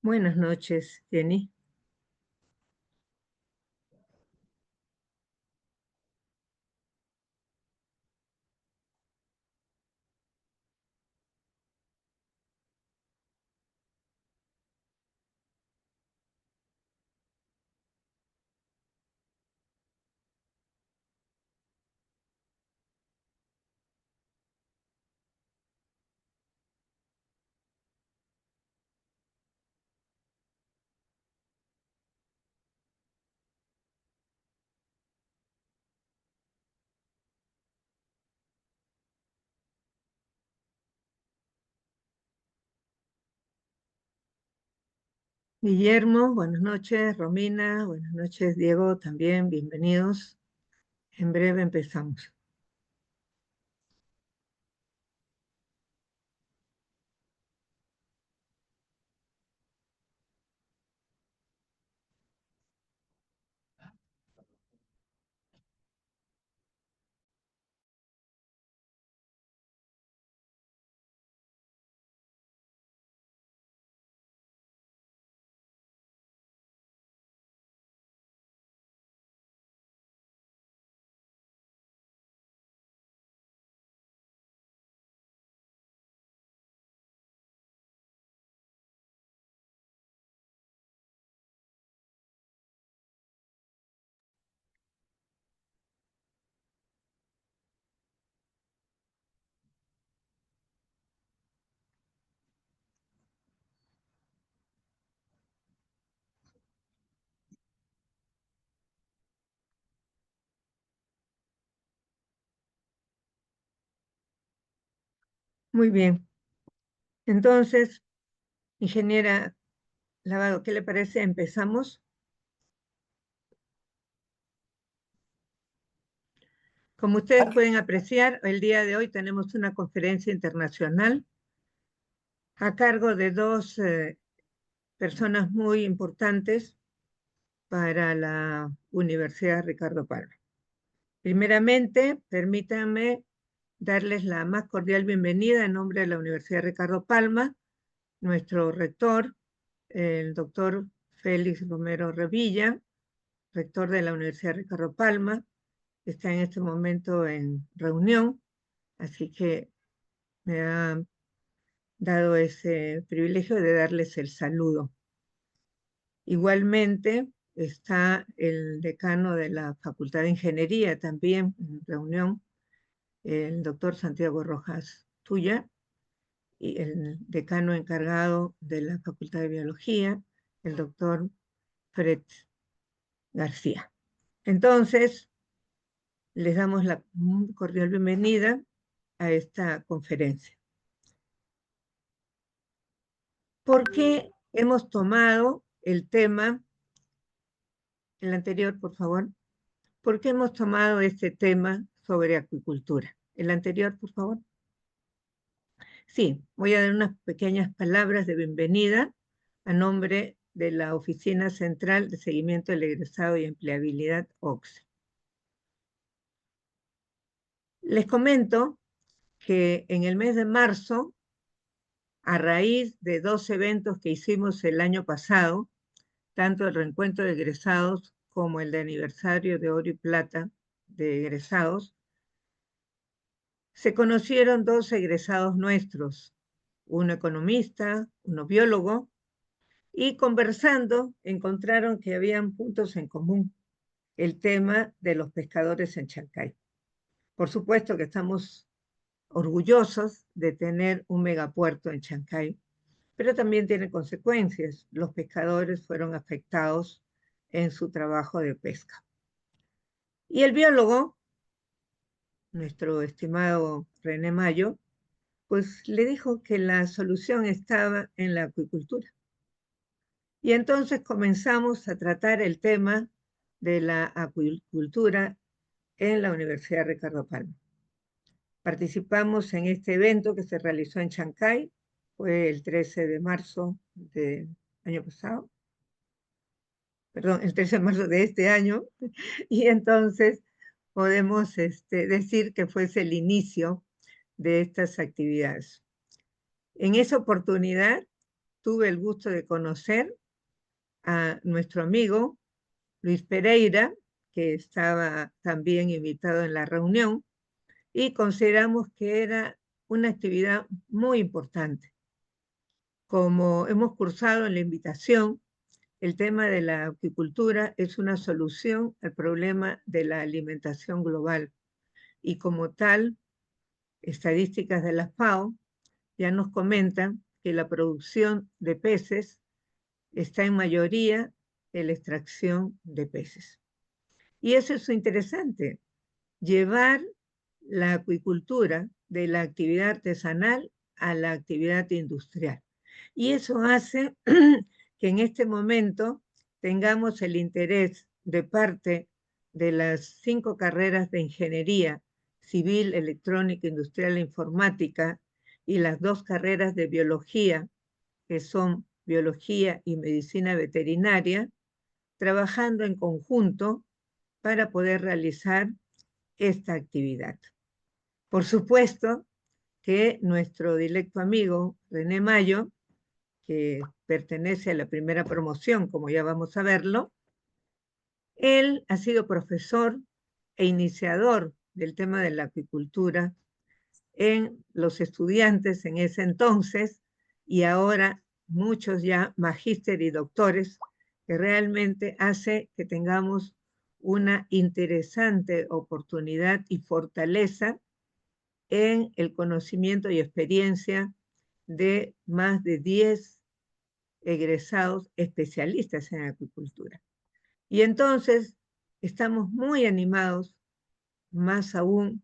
Buenas noches, Jenny. Guillermo, buenas noches. Romina, buenas noches. Diego, también, bienvenidos. En breve empezamos. Muy bien. Entonces, ingeniera Lavado, ¿qué le parece? Empezamos. Como ustedes pueden apreciar, el día de hoy tenemos una conferencia internacional a cargo de dos personas muy importantes para la Universidad Ricardo Palma. Primeramente, permítanme darles la más cordial bienvenida en nombre de la Universidad Ricardo Palma, nuestro rector, el doctor Félix Romero Revilla, rector de la Universidad Ricardo Palma, que está en este momento en reunión, así que me ha dado ese privilegio de darles el saludo. Igualmente está el decano de la Facultad de Ingeniería también en reunión, el doctor Santiago Rojas Tuya, y el decano encargado de la Facultad de Biología, el doctor Fred García. Entonces, les damos la cordial bienvenida a esta conferencia. ¿Por qué hemos tomado el tema, el anterior, por favor? ¿Por qué hemos tomado este tema sobre acuicultura? El anterior, por favor. Sí, voy a dar unas pequeñas palabras de bienvenida a nombre de la Oficina Central de Seguimiento del Egresado y Empleabilidad, OCSE. Les comento que en el mes de marzo, a raíz de dos eventos que hicimos el año pasado, tanto el reencuentro de egresados como el de aniversario de oro y plata de egresados, se conocieron dos egresados nuestros, uno economista, uno biólogo, y conversando encontraron que habían puntos en común, el tema de los pescadores en Chancay. Por supuesto que estamos orgullosos de tener un megapuerto en Chancay, pero también tiene consecuencias. Los pescadores fueron afectados en su trabajo de pesca. Y el biólogo, nuestro estimado René Mayo, pues le dijo que la solución estaba en la acuicultura. Y entonces comenzamos a tratar el tema de la acuicultura en la Universidad Ricardo Palma. Participamos en este evento que se realizó en Chancay, fue el 13 de marzo del año pasado, perdón, el 13 de marzo de este año, y entonces podemos decir que fue el inicio de estas actividades. En esa oportunidad tuve el gusto de conocer a nuestro amigo Luis Pereira, que estaba también invitado en la reunión, y consideramos que era una actividad muy importante. Como hemos cursado en la invitación, el tema de la acuicultura es una solución al problema de la alimentación global y como tal, estadísticas de la FAO ya nos comentan que la producción de peces está en mayoría en la extracción de peces. Y eso es interesante, llevar la acuicultura de la actividad artesanal a la actividad industrial. Y eso hace que en este momento tengamos el interés de parte de las 5 carreras de ingeniería civil, electrónica, industrial e informática y las 2 carreras de biología, que son biología y medicina veterinaria, trabajando en conjunto para poder realizar esta actividad. Por supuesto que nuestro directo amigo René Mayo, que pertenece a la primera promoción, como ya vamos a verlo, él ha sido profesor e iniciador del tema de la acuicultura en los estudiantes en ese entonces y ahora muchos ya magíster y doctores, que realmente hace que tengamos una interesante oportunidad y fortaleza en el conocimiento y experiencia de más de 10 egresados especialistas en acuicultura. Y entonces estamos muy animados, más aún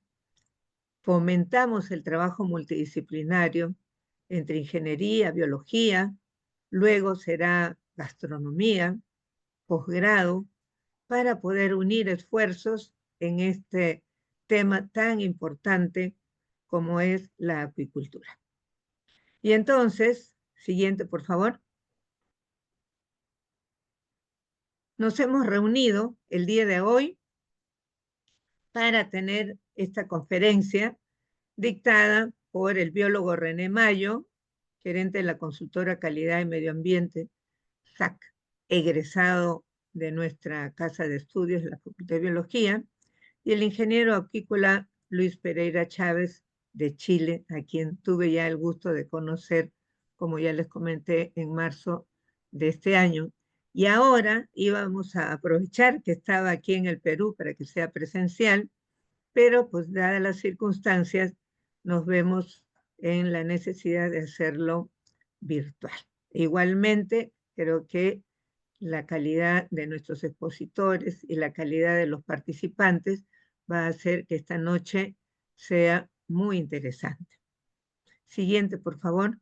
fomentamos el trabajo multidisciplinario entre ingeniería, biología, luego será gastronomía, posgrado, para poder unir esfuerzos en este tema tan importante como es la acuicultura. Y entonces, siguiente, por favor. Nos hemos reunido el día de hoy para tener esta conferencia dictada por el biólogo René Mayo, gerente de la consultora Calidad y Medio Ambiente, SAC, egresado de nuestra casa de estudios, la Facultad de Biología, y el ingeniero acuícola Luis Pereira Chávez de Chile, a quien tuve ya el gusto de conocer, como ya les comenté, en marzo de este año. Y ahora íbamos a aprovechar que estaba aquí en el Perú para que sea presencial, pero pues dadas las circunstancias, nos vemos en la necesidad de hacerlo virtual. Igualmente, creo que la calidad de nuestros expositores y la calidad de los participantes va a hacer que esta noche sea muy interesante. Siguiente, por favor.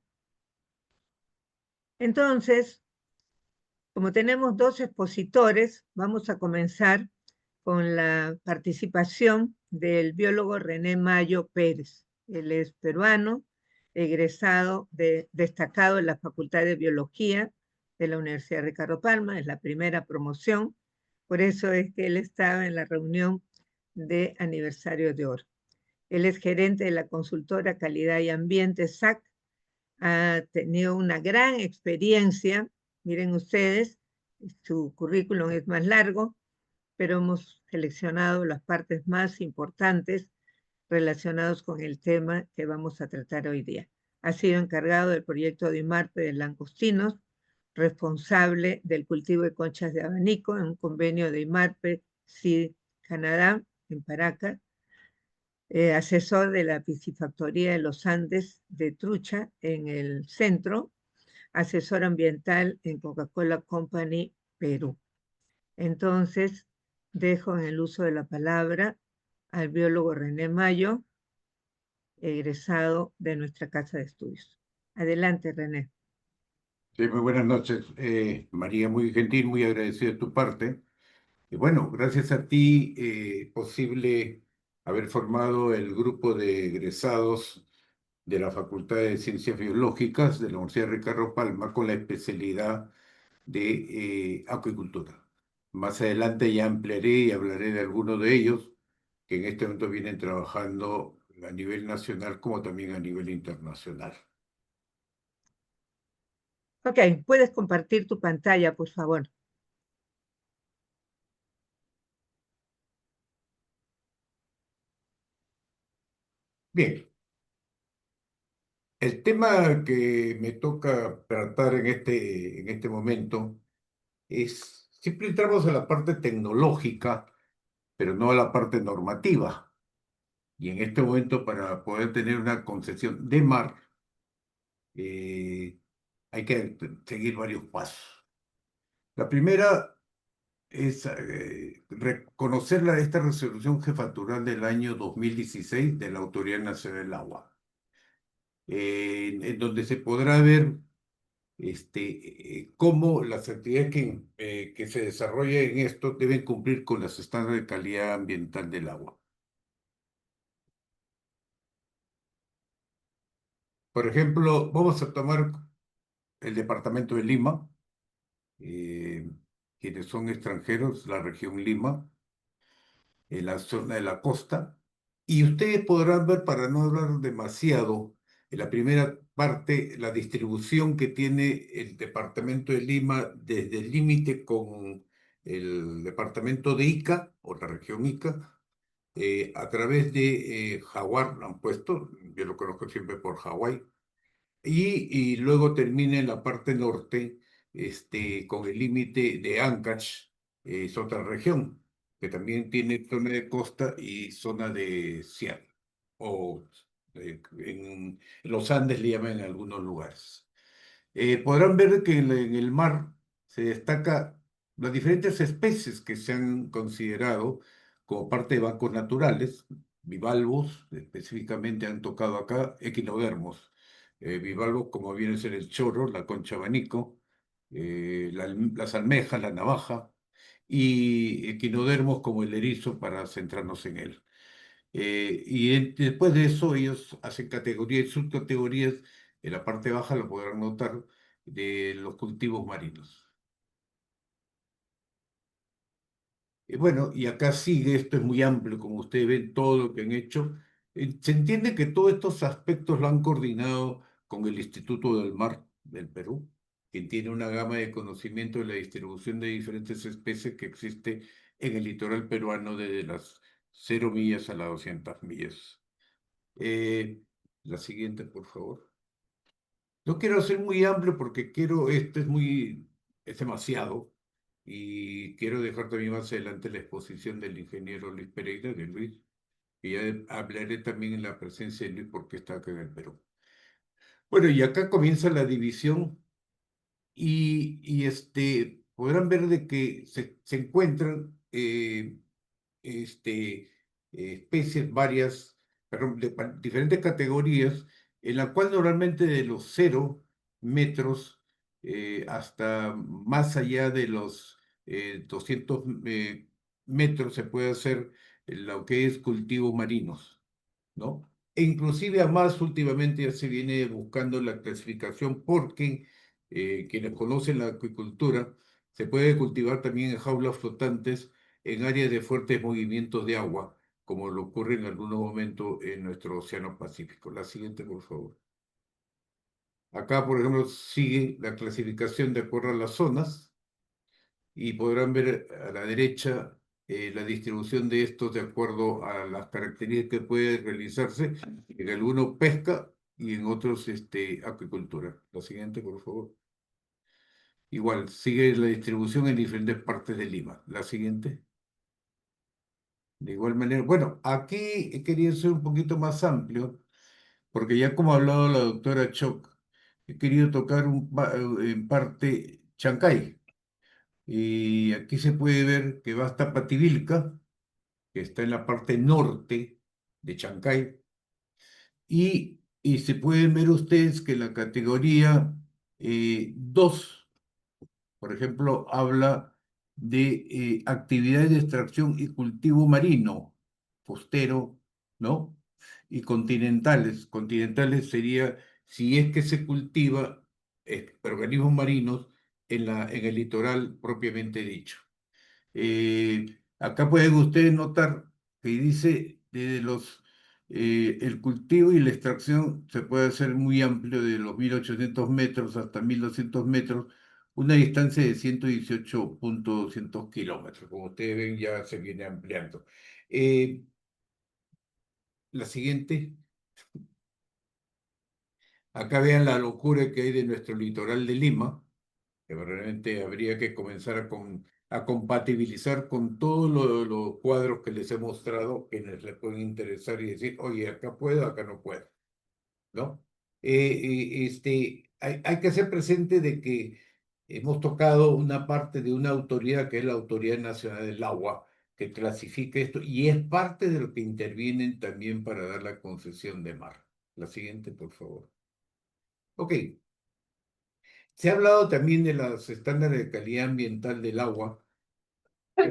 Entonces, como tenemos 2 expositores, vamos a comenzar con la participación del biólogo René Mayo Pérez. Él es peruano, egresado destacado en la Facultad de Biología de la Universidad Ricardo Palma, es la primera promoción, por eso es que él estaba en la reunión de aniversario de oro. Él es gerente de la consultora Calidad y Ambiente, SAC, ha tenido una gran experiencia, miren ustedes, su currículum es más largo, pero hemos seleccionado las partes más importantes relacionados con el tema que vamos a tratar hoy día. Ha sido encargado del proyecto de IMARPE de langostinos, responsable del cultivo de conchas de abanico en un convenio de IMARPE, SID Canadá, en Paracas, asesor de la piscifactoría de los Andes de Trucha en el centro, asesor ambiental en Coca-Cola Company, Perú. Entonces, dejo en el uso de la palabra al biólogo René Mayo, egresado de nuestra casa de estudios. Adelante, René. Sí, muy buenas noches, María, muy gentil, muy agradecido de tu parte. Y bueno, gracias a ti, posible haber formado el grupo de egresados de la Facultad de Ciencias Biológicas de la Universidad Ricardo Palma con la especialidad de acuicultura. Más adelante ya ampliaré y hablaré de algunos de ellos que en este momento vienen trabajando a nivel nacional como también a nivel internacional. Ok, puedes compartir tu pantalla, por favor. Bien, el tema que me toca tratar en este momento es, siempre entramos a la parte tecnológica, pero no a la parte normativa. Y en este momento, para poder tener una concesión de mar, eh, hay que seguir varios pasos. La primera es reconocer esta resolución jefatural del año 2016 de la Autoridad Nacional del Agua, en donde se podrá ver cómo las actividades que se desarrollan en esto deben cumplir con los estándares de calidad ambiental del agua. Por ejemplo, vamos a tomar el departamento de Lima, eh, quienes son extranjeros, la región Lima, en la zona de la costa, y ustedes podrán ver, para no hablar demasiado, en la primera parte, la distribución que tiene el departamento de Lima desde el límite con el departamento de Ica, o la región Ica, a través de Jaguar, lo han puesto, yo lo conozco siempre por Hawái, y luego termina en la parte norte, con el límite de Ancash, es otra región, que también tiene zona de costa y zona de sierra, o en los Andes le llaman en algunos lugares. Podrán ver que en el mar se destaca las diferentes especies que se han considerado como parte de bancos naturales, bivalvos, específicamente han tocado acá, equinodermos. Bivalvos como viene a ser el choro, la concha abanico, las almejas, la navaja, y equinodermos como el erizo para centrarnos en él. Después de eso ellos hacen categorías y subcategorías, en la parte baja lo podrán notar, de los cultivos marinos. Bueno, y acá sigue, esto es muy amplio, como ustedes ven todo lo que han hecho. Se entiende que todos estos aspectos lo han coordinado con el Instituto del Mar del Perú, que tiene una gama de conocimiento de la distribución de diferentes especies que existe en el litoral peruano desde las 0 millas a las 200 millas. Eh, la siguiente, por favor. No quiero ser muy amplio porque quiero, es demasiado, y quiero dejar también más adelante la exposición del ingeniero Luis Pereira, de Luis, y ya hablaré también en la presencia de Luis porque está acá en el Perú. Bueno, y acá comienza la división podrán ver de que se encuentran este, especies varias, perdón, de diferentes categorías, en la cual normalmente de los 0 metros hasta más allá de los 200 metros se puede hacer lo que es cultivos marinos, ¿no? E inclusive a más últimamente ya se viene buscando la clasificación porque quienes conocen la acuicultura, se puede cultivar también en jaulas flotantes en áreas de fuertes movimientos de agua, como lo ocurre en algunos momentos en nuestro Océano Pacífico. La siguiente, por favor. Acá, por ejemplo, sigue la clasificación de acuerdo a las zonas y podrán ver a la derecha la distribución de estos de acuerdo a las características que puede realizarse en algunos pesca y en otros acuicultura. La siguiente, por favor. Igual, sigue la distribución en diferentes partes de Lima. La siguiente. De igual manera, bueno, aquí quería ser un poquito más amplio, porque ya como ha hablado la doctora Choc, he querido tocar en parte Chancay. Y aquí se puede ver que va hasta Pativilca, que está en la parte norte de Chancay, y se pueden ver ustedes que la categoría 2, por ejemplo, habla de actividades de extracción y cultivo marino, costero, ¿no? Y continentales. Continentales sería si es que se cultiva organismos marinos en el litoral propiamente dicho. Acá pueden ustedes notar que dice de los El cultivo y la extracción se puede hacer muy amplio, de los 1800 metros hasta 1200 metros, una distancia de 118.200 kilómetros. Como ustedes ven, ya se viene ampliando. Eh, la siguiente. Acá vean la locura que hay de nuestro litoral de Lima, que realmente habría que comenzar a compatibilizar con todos los cuadros que les he mostrado, que les pueden interesar y decir, oye, acá puedo, acá no puedo, ¿no? Hay que hacer presente de que hemos tocado una parte de una autoridad que es la Autoridad Nacional del Agua, que clasifica esto y es parte de lo que intervienen también para dar la concesión de mar. La siguiente, por favor. Ok, se ha hablado también de los estándares de calidad ambiental del agua.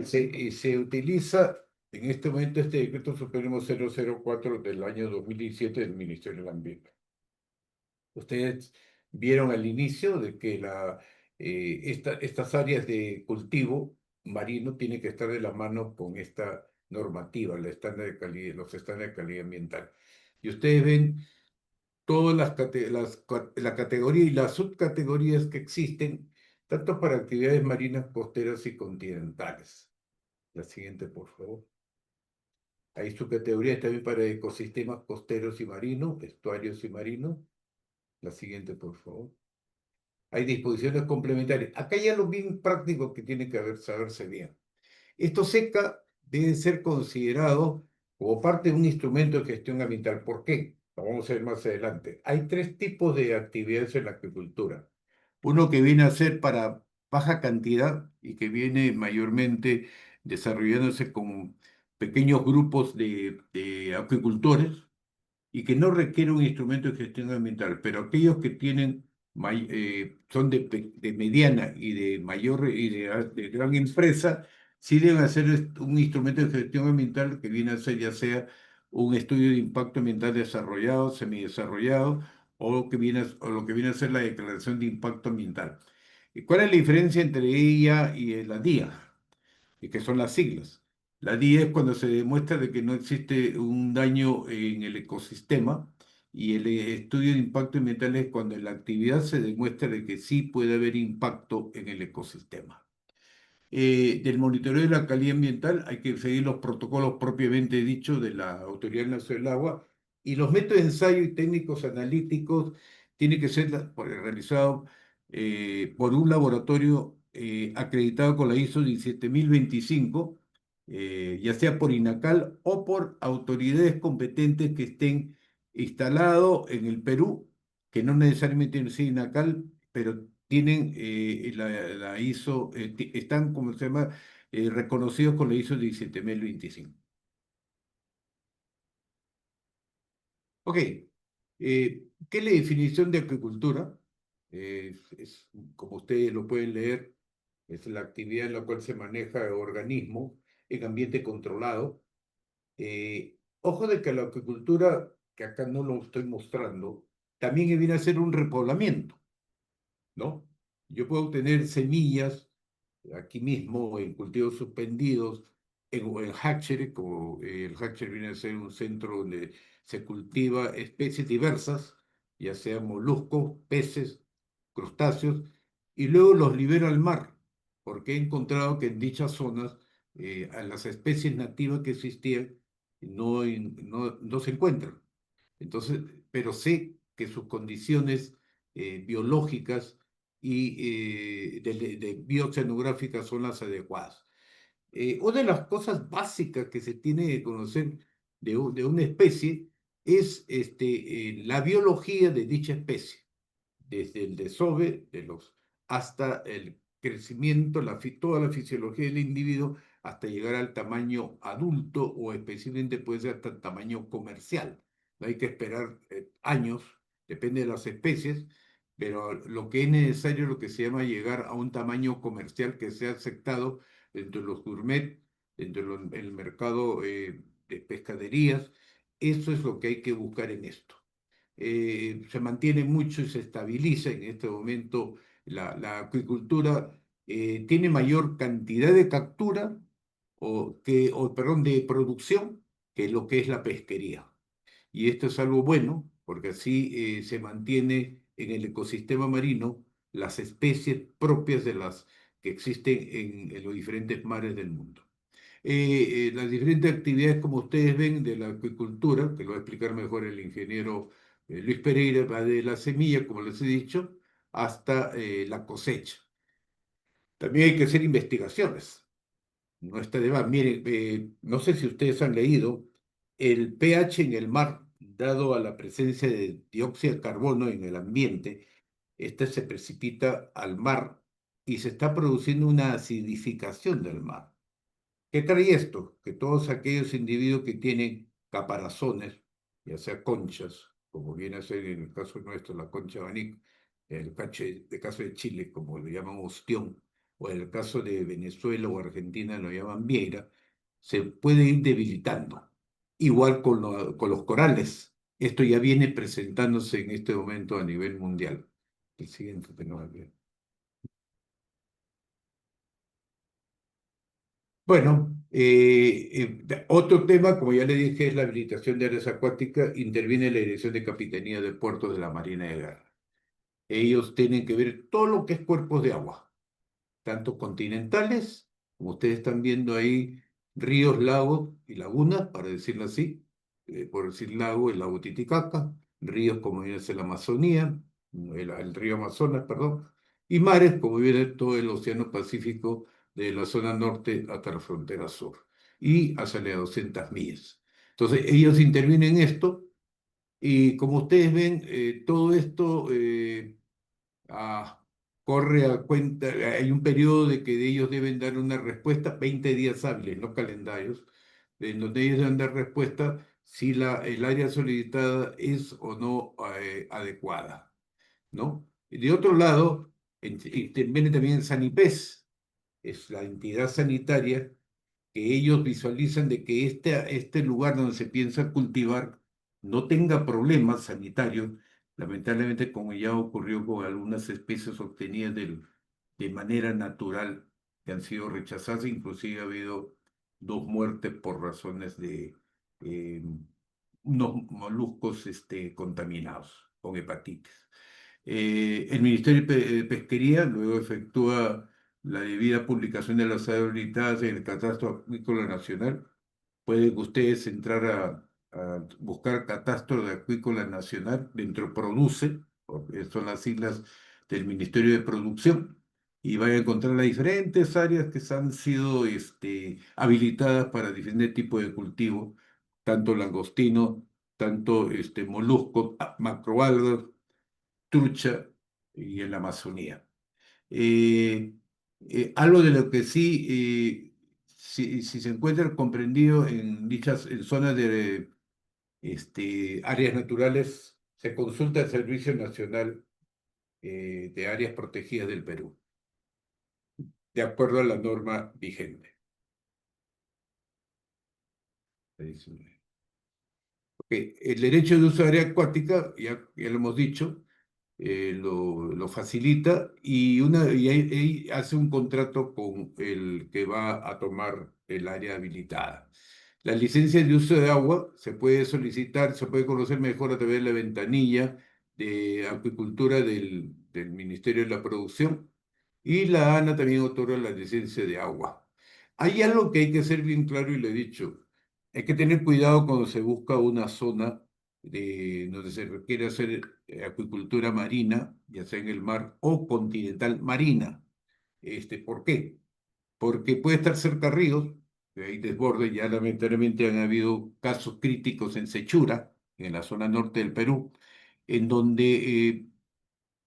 Se utiliza en este momento este decreto supremo 004 del año 2017 del Ministerio del Ambiente. Ustedes vieron al inicio de que estas áreas de cultivo marino tienen que estar de la mano con esta normativa, los estándares de calidad ambiental. Y ustedes ven todas la categoría y las subcategorías que existen, tanto para actividades marinas, costeras y continentales. La siguiente, por favor. Hay subcategorías también para ecosistemas costeros y marinos, estuarios y marinos. La siguiente, por favor. Hay disposiciones complementarias. Acá hay algo bien práctico que tiene que saberse bien. Esto seca debe ser considerado como parte de un instrumento de gestión ambiental. ¿Por qué? Lo vamos a ver más adelante. Hay tres tipos de actividades en la acuicultura. Uno que viene a ser para baja cantidad y que viene mayormente desarrollándose con pequeños grupos de acuicultores y que no requiere un instrumento de gestión ambiental, pero aquellos que tienen son de mediana y de mayor de gran empresa, sí deben hacer un instrumento de gestión ambiental que viene a ser ya sea un estudio de impacto ambiental desarrollado, semidesarrollado, o lo que viene a ser la declaración de impacto ambiental. ¿Y cuál es la diferencia entre ella y la DIA? Y que son las siglas. La DIA es cuando se demuestra de que no existe un daño en el ecosistema, y el estudio de impacto ambiental es cuando en la actividad se demuestra de que sí puede haber impacto en el ecosistema. Del monitoreo de la calidad ambiental hay que seguir los protocolos propiamente dichos de la Autoridad Nacional del Agua, y los métodos de ensayo y técnicos analíticos tienen que ser realizados por un laboratorio acreditado con la ISO 17025, ya sea por INACAL o por autoridades competentes que estén instalados en el Perú, que no necesariamente tienen que ser INACAL, pero tienen la ISO, están, como se llama, reconocidos con la ISO 17025. Ok, ¿qué es la definición de acuicultura? Como ustedes lo pueden leer, es la actividad en la cual se maneja el organismo en ambiente controlado. Ojo de que la acuicultura, que acá no lo estoy mostrando, también viene a ser un repoblamiento, ¿no? Yo puedo obtener semillas aquí mismo en cultivos suspendidos, o en hatchery, como el hatchery viene a ser un centro donde se cultiva especies diversas, ya sean moluscos, peces, crustáceos, y luego los libero al mar, porque he encontrado que en dichas zonas a las especies nativas que existían no se encuentran. Entonces, pero sé que sus condiciones biológicas y de bioceanográficas son las adecuadas. Una de las cosas básicas que se tiene que conocer de una especie es la biología de dicha especie, desde el desove hasta el crecimiento, toda la fisiología del individuo, hasta llegar al tamaño adulto, o especialmente puede ser hasta el tamaño comercial. No hay que esperar años, depende de las especies, pero lo que es necesario es lo que se llama llegar a un tamaño comercial que sea aceptado entre los gourmet, el mercado de pescaderías. Eso es lo que hay que buscar en esto. Se mantiene mucho y se estabiliza en este momento la acuicultura. Tiene mayor cantidad de captura, perdón, de producción, que lo que es la pesquería. y esto es algo bueno, porque así se mantiene en el ecosistema marino las especies propias de las que existen en los diferentes mares del mundo. Las diferentes actividades, como ustedes ven, de la acuicultura, que lo va a explicar mejor el ingeniero Luis Pereira, va de la semilla, como les he dicho, hasta la cosecha. También hay que hacer investigaciones. No está de más. Miren, no sé si ustedes han leído, el pH en el mar, dado a la presencia de dióxido de carbono en el ambiente, este se precipita al mar y se está produciendo una acidificación del mar. ¿Qué trae esto? Que todos aquellos individuos que tienen caparazones, ya sea conchas, como viene a ser en el caso nuestro la concha de abanico, en el caso de Chile, como lo llaman ostión, o en el caso de Venezuela o Argentina lo llaman vieira, se puede ir debilitando. Igual con los corales. Esto ya viene presentándose en este momento a nivel mundial. El siguiente tenemos aquí. Bueno, otro tema, como ya le dije, es la habilitación de áreas acuáticas. Interviene la Dirección de Capitanía de Puertos de la Marina de Guerra. Ellos tienen que ver todo lo que es cuerpos de agua, tanto continentales, como ustedes están viendo ahí, ríos, lagos y lagunas, para decirlo así, por decir lago, el lago Titicaca, ríos como viene a ser la Amazonía, el río Amazonas, perdón, y mares como viene todo el Océano Pacífico de la zona norte hasta la frontera sur, y hasta las 200 millas. Entonces, ellos intervienen en esto, y como ustedes ven, todo esto ah, corre a cuenta, hay un periodo de que ellos deben dar una respuesta, 20 días hábiles, no calendarios, en donde ellos deben dar respuesta si el área solicitada es o no adecuada, ¿no? Y de otro lado, interviene también Sanipes, es la entidad sanitaria que ellos visualizan de que este lugar donde se piensa cultivar no tenga problemas sanitarios, lamentablemente como ya ocurrió con algunas especies obtenidas de manera natural que han sido rechazadas, inclusive ha habido 2 muertes por razones de eh, unos moluscos contaminados con hepatitis. El Ministerio de Pesquería luego efectúa la debida publicación de las áreas habilitadas en el Catastro Acuícola Nacional. Pueden ustedes entrar a buscar Catastro de Acuícola Nacional dentro de Produce, porque son las siglas del Ministerio de Producción, y van a encontrar las diferentes áreas que han sido habilitadas para diferentes tipos de cultivo, tanto langostino, tanto moluscos, macroalgas, trucha y en la Amazonía. Eh, Algo de lo que sí, si se encuentra comprendido en dichas en zonas de áreas naturales, se consulta el Servicio Nacional de Áreas Protegidas del Perú, de acuerdo a la norma vigente. Ok, el derecho de uso de área acuática, ya lo hemos dicho, lo facilita y ahí hace un contrato con el que va a tomar el área habilitada. La licencia de uso de agua se puede solicitar, se puede conocer mejor a través de la ventanilla de acuicultura del Ministerio de la Producción, y la ANA también otorga la licencia de agua. Hay algo que hay que ser bien claro y lo he dicho. Hay que tener cuidado cuando se busca una zona donde se requiere hacer acuicultura marina, ya sea en el mar o continental marina. ¿Por qué? Porque puede estar cerca a ríos, que hay desbordes, ya lamentablemente han habido casos críticos en Sechura, en la zona norte del Perú, en donde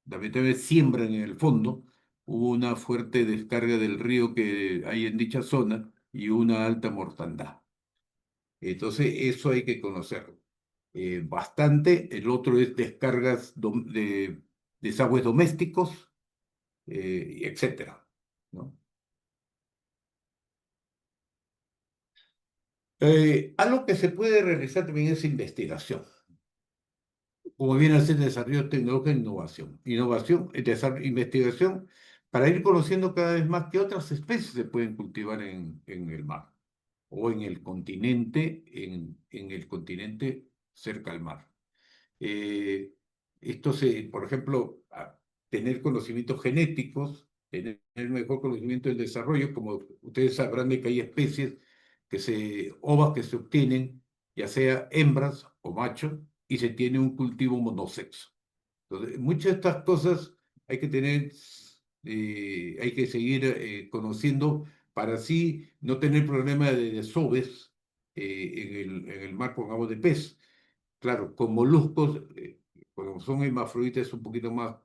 lamentablemente siembran en el fondo, hubo una fuerte descarga del río que hay en dicha zona y una alta mortandad. Entonces, eso hay que conocerlo bastante. El otro es descargas de desagües domésticos, etcétera, ¿no? Algo que se puede realizar también es investigación, como viene a ser desarrollo tecnológico e innovación. Innovación, investigación, para ir conociendo cada vez más qué otras especies se pueden cultivar en el mar o en el continente cerca al mar. Eh, por ejemplo, tener conocimientos genéticos, tener mejor conocimiento del desarrollo, como ustedes sabrán de que hay especies ovas que se obtienen, ya sea hembras o machos, y se tiene un cultivo monosexo. Entonces, muchas de estas cosas hay que hay que seguir conociendo para así no tener problema de desoves en el mar con agua de pez. Claro, con moluscos, cuando son hermafroditas es un poquito más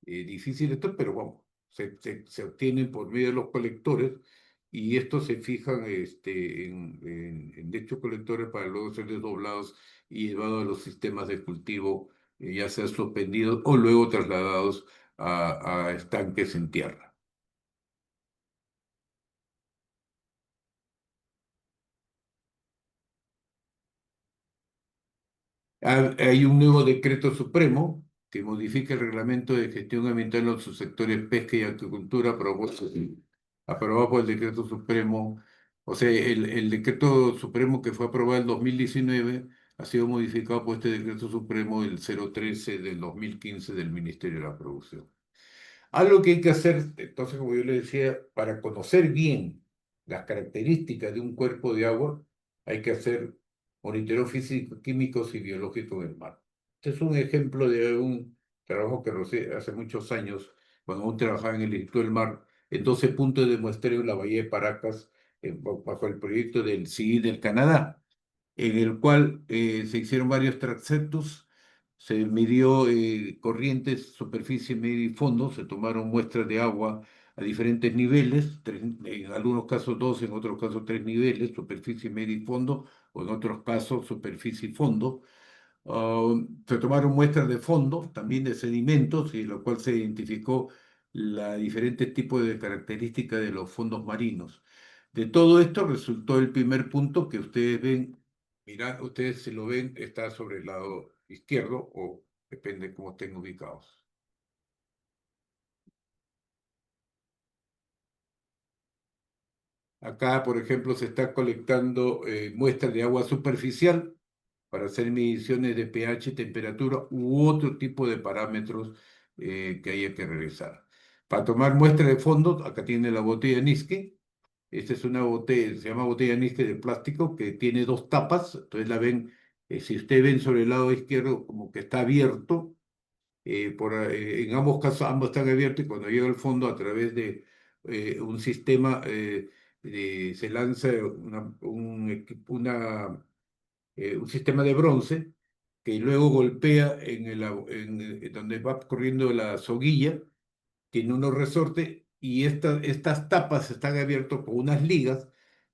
difícil esto, pero vamos, se obtienen por medio de los colectores y estos se fijan en dichos colectores para luego ser desdoblados y llevados a los sistemas de cultivo, ya sea suspendidos o luego trasladados a estanques en tierra. Hay un nuevo decreto supremo que modifica el reglamento de gestión ambiental en los subsectores pesca y acuicultura aprobado por el decreto supremo. O sea, el decreto supremo que fue aprobado en 2019 ha sido modificado por este decreto supremo el 013 del 2015 del Ministerio de la Producción. Algo que hay que hacer, entonces, como yo le decía, para conocer bien las características de un cuerpo de agua, hay que hacer monitoreo físico, químicos y biológicos del mar. Este es un ejemplo de un trabajo que realicé hace muchos años, cuando aún trabajaba en el Instituto del Mar, en 12 puntos de muestreo en la Bahía de Paracas, bajo el proyecto del CII del Canadá, en el cual se hicieron varios transectos, se midió corrientes, superficie, medio y fondo, se tomaron muestras de agua a diferentes niveles, en algunos casos dos, en otros casos tres niveles, superficie, medio y fondo, o en otros casos superficie y fondo. Se tomaron muestras de fondo, también de sedimentos, y lo cual se identificó los diferentes tipos de características de los fondos marinos. De todo esto resultó el primer punto que ustedes ven, mirad, ustedes si lo ven, está sobre el lado izquierdo o depende de cómo estén ubicados. Acá, por ejemplo, se está colectando muestras de agua superficial para hacer mediciones de pH, temperatura u otro tipo de parámetros que haya que realizar. Para tomar muestra de fondo, acá tiene la botella Niske. Esta es una botella, se llama botella Niske de plástico que tiene dos tapas. Entonces la ven, si ustedes ven sobre el lado izquierdo, como que está abierto. En ambos casos, ambos están abiertos y cuando llega al fondo, a través de un sistema, se lanza un sistema de bronce que luego golpea en donde va corriendo la soguilla, tiene unos resortes y estas tapas están abiertas con unas ligas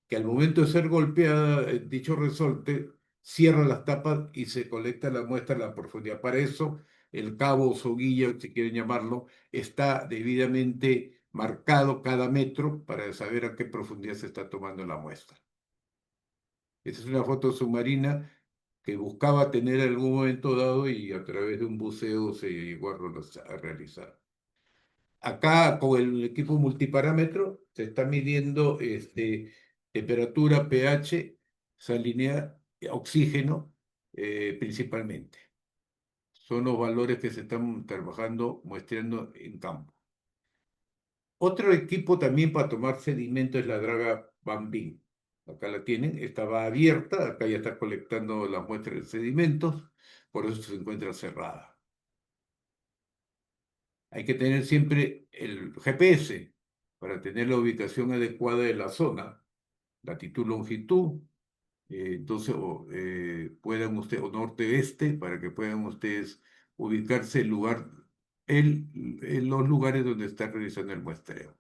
que al momento de ser golpeada, dicho resorte cierra las tapas y se colecta la muestra a la profundidad. Para eso, el cabo o soguilla, si quieren llamarlo, está debidamente marcado cada metro para saber a qué profundidad se está tomando la muestra. Esa es una foto submarina que buscaba tener en algún momento dado y a través de un buceo se llegó a realizar. Acá con el equipo multiparámetro se está midiendo temperatura, pH, salinidad, oxígeno principalmente. Son los valores que se están trabajando, muestreando en campo. Otro equipo también para tomar sedimento es la draga Bambín. Acá la tienen, estaba abierta, acá ya está colectando las muestras de sedimentos, por eso se encuentra cerrada. Hay que tener siempre el GPS para tener la ubicación adecuada de la zona, latitud, longitud, entonces puedan ustedes, o norte-este, para que puedan ustedes ubicarse el lugar, en los lugares donde están realizando el muestreo.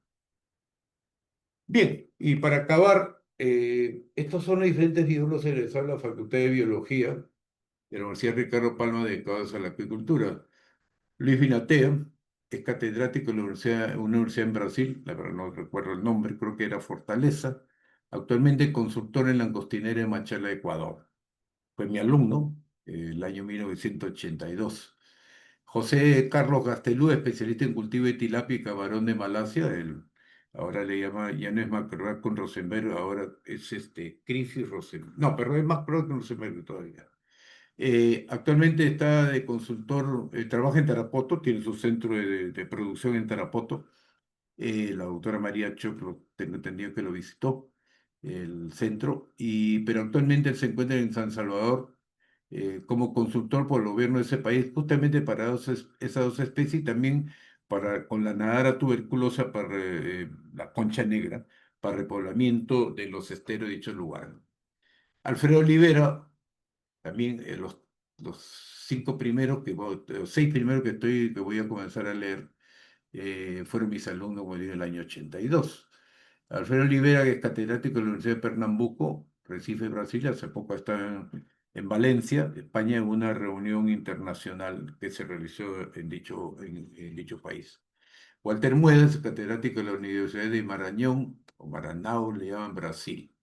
Bien, y para acabar, estos son los diferentes títulos egresados a la Facultad de Biología de la Universidad Ricardo Palma dedicados a la acuicultura. Luis Vinatea es catedrático en la una universidad en Brasil, la verdad no recuerdo el nombre, creo que era Fortaleza, actualmente consultor en Langostinera de Machala, Ecuador. Fue mi alumno el año 1982. José Carlos Gastelú, especialista en cultivo de tilapia y camarón de Malasia, ahora le llama, ya no es Macroac con Rosenberg, ahora es Crifi Rosenberg. No, pero es más pro con Rosenberg todavía. Actualmente está de consultor, trabaja en Tarapoto, tiene su centro de producción en Tarapoto. La doctora María Choclo, tengo entendido que lo visitó, el centro, pero actualmente él se encuentra en San Salvador como consultor por el gobierno de ese país, justamente para esas dos especies y también con la nadara tuberculosa para la concha negra, para repoblamiento de los esteros de dichos lugares. Alfredo Olivera, también los cinco primeros los seis primeros que voy a comenzar a leer fueron mis alumnos en el año 82. Alfredo Olivera, que es catedrático de la Universidad de Pernambuco, Recife, Brasil, hace poco está en Valencia, España, en una reunión internacional que se realizó en dicho país. Walter Muedas, catedrático de la Universidad de Maranhão, o Maranhão, le llaman Brasil.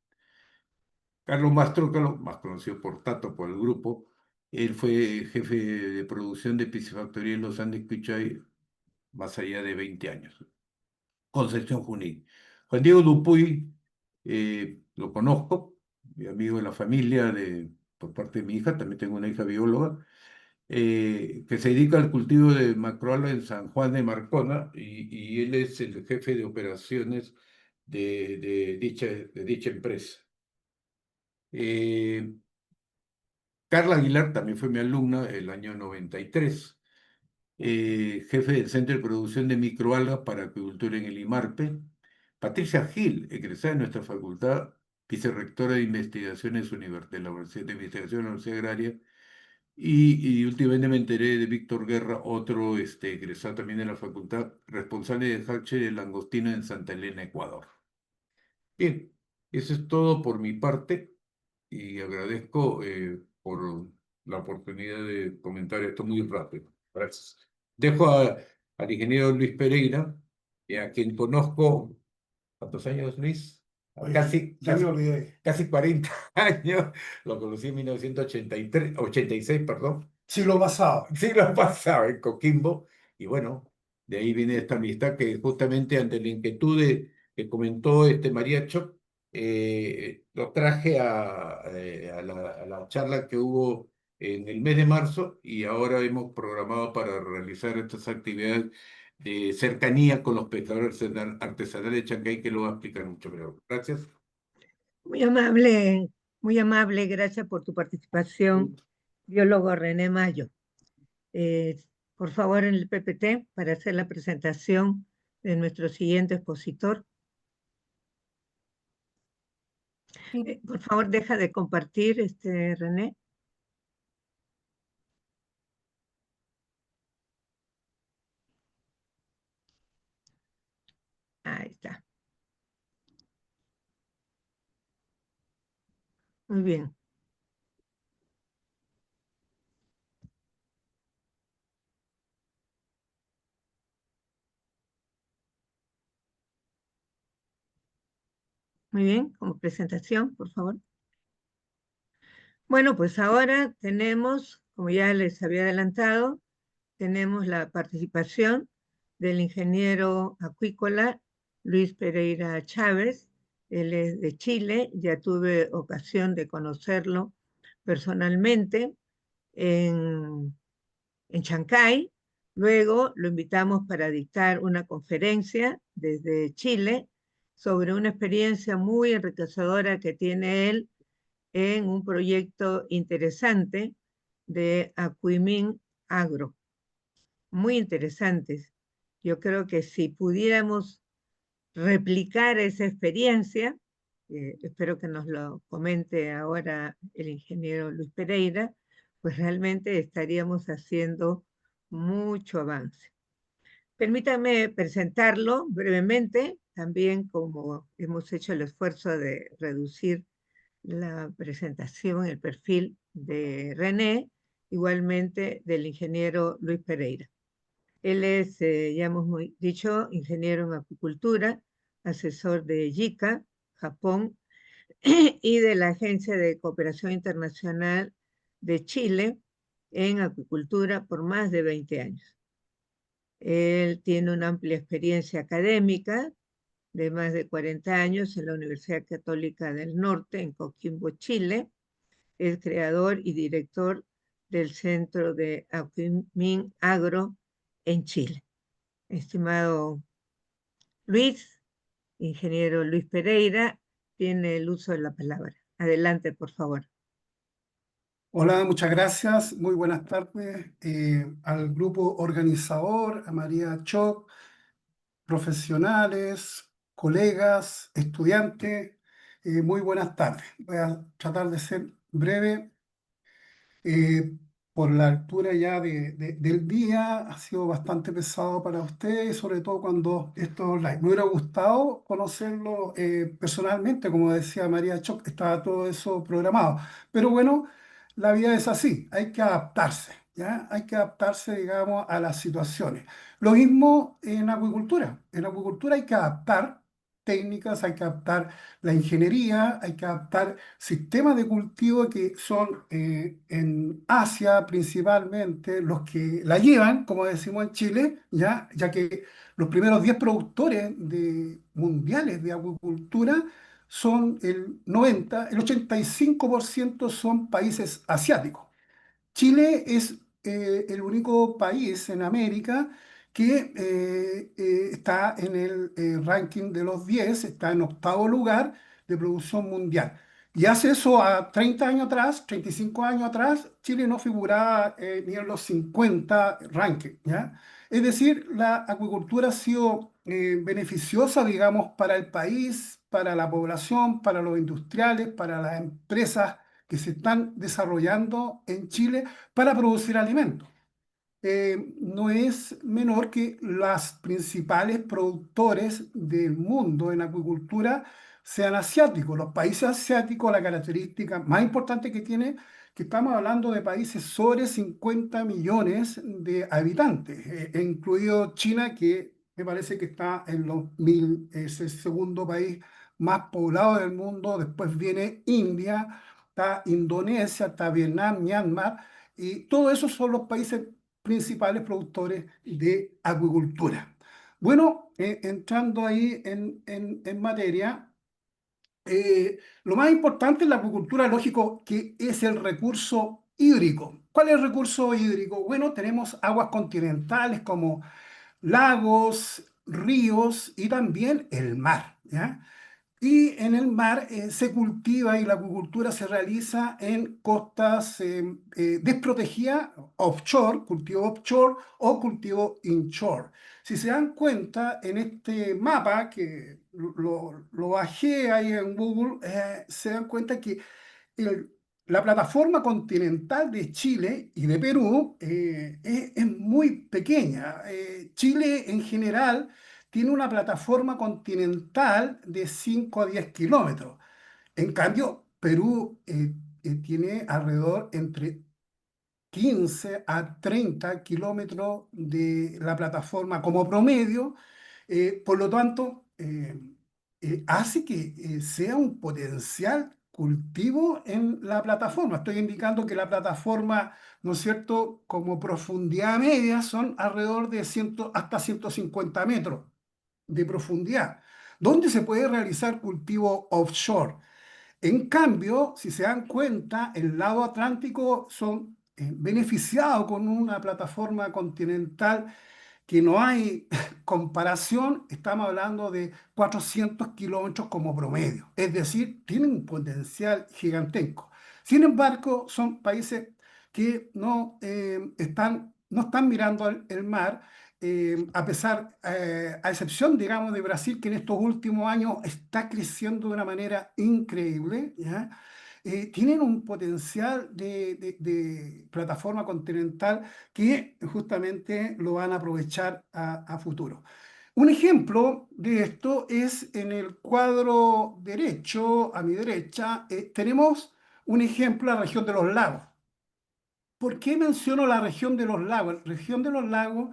Carlos Mastrócalo, más conocido por Tato, por el grupo, él fue jefe de producción de piscifactoría en los Andes Quichay más allá de 20 años. Concepción Junín. Juan Diego Dupuy, lo conozco, mi amigo de la familia, por parte de mi hija, también tengo una hija bióloga, que se dedica al cultivo de macroalga en San Juan de Marcona y él es el jefe de operaciones de dicha empresa. Carla Aguilar también fue mi alumna el año 93. Jefe del Centro de Producción de Microalgas para Acuicultura en el IMARPE. Patricia Gil, egresada de nuestra facultad, vicerrectora de Investigaciones de la Universidad de Investigación de la Universidad Agraria. Y últimamente me enteré de Víctor Guerra, otro egresado también de la facultad, responsable de Hache de Langostino en Santa Elena, Ecuador. Bien, eso es todo por mi parte y agradezco por la oportunidad de comentar esto muy rápido. Gracias. Dejo al ingeniero Luis Pereira, a quien conozco, ¿cuántos años, Luis? Oye, ya me olvidé. Casi 40 años, lo conocí en 86, perdón. Siglo pasado. Sí, lo pasaba en Coquimbo, y bueno, de ahí viene esta amistad que justamente ante la inquietud que comentó María Choc, lo traje a la charla que hubo en el mes de marzo y ahora hemos programado para realizar estas actividades de cercanía con los pescadores artesanales de Chancay, que lo va a explicar mucho mejor. Gracias. Muy amable, gracias por tu participación, biólogo René Mayo. Por favor, en el PPT, para hacer la presentación de nuestro siguiente expositor. Por favor, deja de compartir, René. Ahí está. Muy bien. Muy bien, como presentación, por favor. Bueno, pues ahora tenemos, como ya les había adelantado, tenemos la participación del ingeniero acuícola Luis Pereira Chávez. Él es de Chile, ya tuve ocasión de conocerlo personalmente en Chancay. Luego lo invitamos para dictar una conferencia desde Chile sobre una experiencia muy enriquecedora que tiene él en un proyecto interesante de Acuimin Agro. Muy interesantes. Yo creo que si pudiéramos replicar esa experiencia, espero que nos lo comente ahora el ingeniero Luis Pereira, pues realmente estaríamos haciendo mucho avance. Permítanme presentarlo brevemente, también como hemos hecho el esfuerzo de reducir la presentación, el perfil de René, igualmente del ingeniero Luis Pereira. Él es, ya hemos dicho, ingeniero en acuicultura, asesor de JICA, Japón, y de la Agencia de Cooperación Internacional de Chile en acuicultura por más de 20 años. Él tiene una amplia experiencia académica de más de 40 años en la Universidad Católica del Norte, en Coquimbo, Chile. Es creador y director del Centro de Acuimin Agro en Chile. Estimado Luis, ingeniero Luis Pereira, tiene el uso de la palabra. Adelante, por favor. Hola, muchas gracias. Muy buenas tardes al grupo organizador, a María Choc, profesionales, colegas, estudiantes. Muy buenas tardes. Voy a tratar de ser breve. eh, por la altura ya del día, ha sido bastante pesado para ustedes, sobre todo cuando esto es online. Me hubiera gustado conocerlo personalmente, como decía María Choc, estaba todo eso programado. Pero bueno, la vida es así, hay que adaptarse, ¿ya? Hay que adaptarse, digamos, a las situaciones. Lo mismo en acuicultura. En acuicultura hay que adaptar técnicas, hay que adaptar la ingeniería, hay que adaptar sistemas de cultivo que son en Asia principalmente los que la llevan, como decimos en Chile, ya que los primeros 10 productores mundiales de acuicultura son el 85% son países asiáticos. Chile es el único país en América que está en el ranking de los 10, está en octavo lugar de producción mundial. Y hace eso a 30 años atrás, 35 años atrás, Chile no figuraba ni en los 50 rankings, ¿ya? Es decir, la acuicultura ha sido beneficiosa, digamos, para el país, para la población, para los industriales, para las empresas que se están desarrollando en Chile para producir alimentos. No es menor que las principales productores del mundo en acuicultura sean asiáticos. Los países asiáticos, la característica más importante que tiene, que estamos hablando de países sobre 50 millones de habitantes, incluido China, que me parece que está en los mil, es el segundo país más poblado del mundo. Después viene India, está Indonesia, está Vietnam, Myanmar, y todos esos son los países principales productores de acuicultura. Bueno, entrando ahí en materia, lo más importante en la acuicultura, lógico, que es el recurso hídrico. ¿Cuál es el recurso hídrico? Bueno, tenemos aguas continentales como lagos, ríos y también el mar, ¿ya? Y en el mar se cultiva y la acuicultura se realiza en costas desprotegidas, offshore, cultivo offshore o cultivo inshore. Si se dan cuenta, en este mapa, que lo bajé ahí en Google, se dan cuenta que el- la plataforma continental de Chile y de Perú es muy pequeña. Chile en general tiene una plataforma continental de 5 a 10 kilómetros. En cambio, Perú tiene alrededor entre 15 a 30 kilómetros de la plataforma como promedio. Por lo tanto, hace que sea un potencial cultivo en la plataforma. Estoy indicando que la plataforma, ¿no es cierto?, como profundidad media son alrededor de 100 hasta 150 metros de profundidad, donde se puede realizar cultivo offshore. En cambio, si se dan cuenta, el lado atlántico son beneficiados con una plataforma continental que no hay comparación. Estamos hablando de 400 kilómetros como promedio, es decir, tienen un potencial gigantesco. Sin embargo, son países que no están mirando el mar, a excepción, digamos, de Brasil, que en estos últimos años está creciendo de una manera increíble, ¿ya? Tienen un potencial de plataforma continental que justamente lo van a aprovechar a futuro. Un ejemplo de esto es en el cuadro derecho, a mi derecha, tenemos un ejemplo, la región de los lagos. ¿Por qué menciono la región de los lagos? La región de los lagos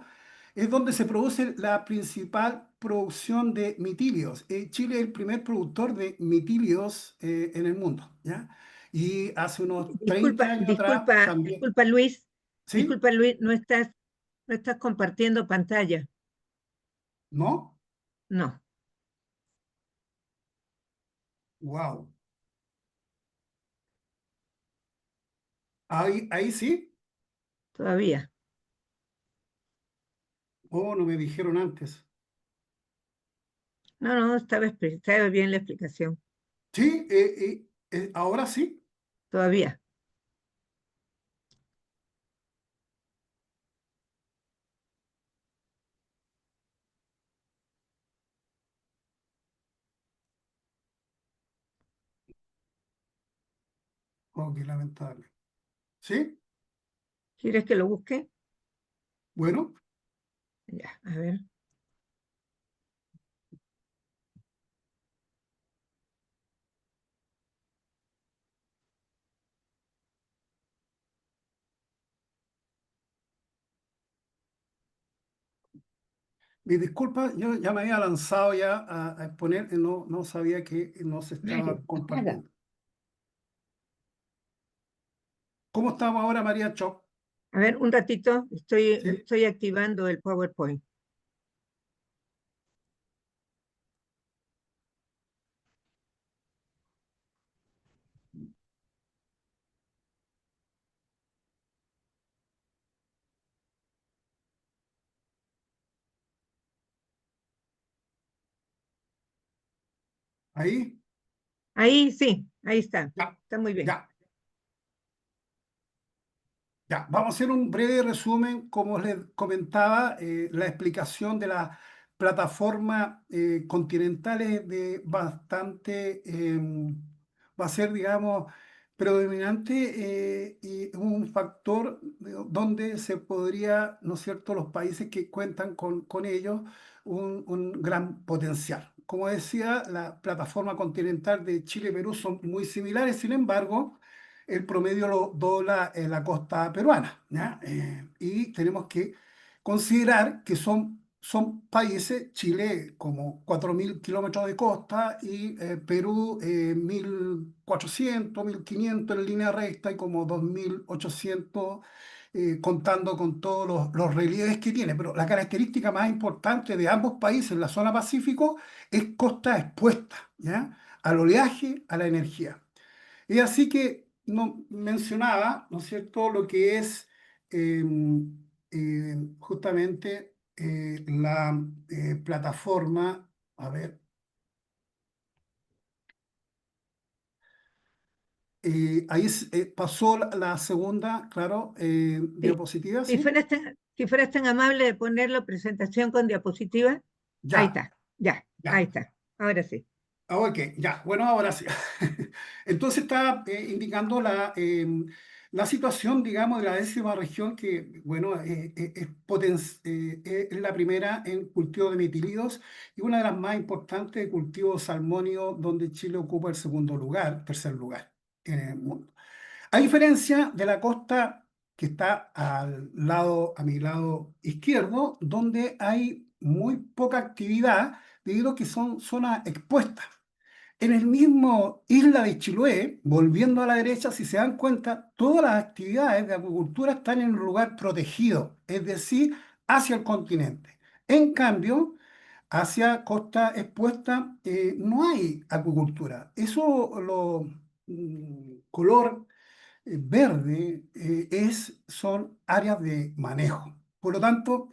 es donde se produce la principal producción de mitilios. Chile es el primer productor de mitilios en el mundo, ¿ya? Y hace unos 30 años atrás también, ¿sí? Disculpa Luis, no estás compartiendo pantalla. ¿No? No. Wow. Ahí sí. todavía. Oh, no me dijeron antes. No, no, estaba bien la explicación. Sí, ahora sí. Todavía. Oh, qué lamentable. ¿Sí? ¿Quieres que lo busque? Bueno, Ya, a ver. mis disculpas, yo ya me había lanzado ya a exponer y no sabía que no se Mario, estaba apaga. compartiendo. ¿Cómo estamos ahora, María Choc? A ver, un ratito, ¿Sí? estoy activando el PowerPoint. ¿Ahí? Ahí sí, ahí está. Ya, Está muy bien. ya. Ya, vamos a hacer un breve resumen, como les comentaba, la explicación de la plataforma continentales de bastante, va a ser, digamos, predominante y un factor donde se podría, ¿no es cierto?, los países que cuentan con ellos, un gran potencial. Como decía, la plataforma continental de Chile y Perú son muy similares, sin embargo, el promedio lo dobla en la costa peruana, ¿ya? Y tenemos que considerar que son países, Chile como 4.000 kilómetros de costa y Perú 1.400, 1.500 en línea recta y como 2.800 contando con todos los relieves que tiene. Pero la característica más importante de ambos países en la zona Pacífico es costa expuesta, ¿ya? Al oleaje, a la energía. Y así que no, mencionaba, ¿no es cierto?, lo que es eh, justamente la plataforma, a ver, ahí pasó la segunda, claro, Sí. diapositiva, Si ¿sí? fueras tan amable de ponerlo, presentación con diapositiva. Ahí Ya, está, ya, ahí ya. está. Ahora sí. Ah, ok, ya, bueno, ahora sí. Entonces está indicando la situación, digamos, de la décima región que, bueno, es la primera en cultivo de metilidos y una de las más importantes de cultivo salmónido, donde Chile ocupa el segundo lugar, tercer lugar en el mundo. A diferencia de la costa que está a mi lado izquierdo, donde hay muy poca actividad debido a que son zonas expuestas. En el mismo isla de Chiloé, volviendo a la derecha, si se dan cuenta, todas las actividades de acuicultura están en un lugar protegido, es decir, hacia el continente. En cambio, hacia costa expuesta no hay acuicultura. Eso, lo color verde, son áreas de manejo. Por lo tanto,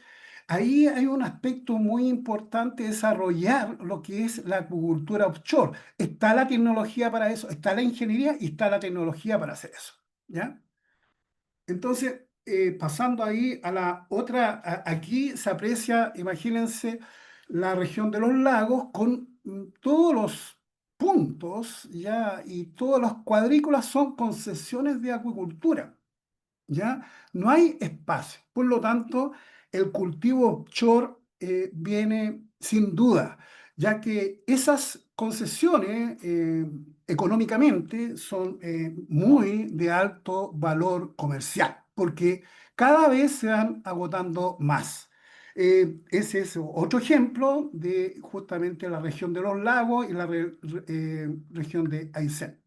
ahí hay un aspecto muy importante, desarrollar lo que es la acuicultura offshore. Está la tecnología para eso, está la ingeniería y está la tecnología para hacer eso. ¿Ya? Entonces, pasando ahí a la otra, aquí se aprecia, imagínense, la región de los lagos con todos los puntos, ¿ya? Y todas las cuadrículas son concesiones de acuicultura. ¿Ya? No hay espacio. Por lo tanto, el cultivo offshore viene sin duda, ya que esas concesiones económicamente son muy de alto valor comercial, porque cada vez se van agotando más. Ese es otro ejemplo de justamente la región de los lagos y la región de Aysén.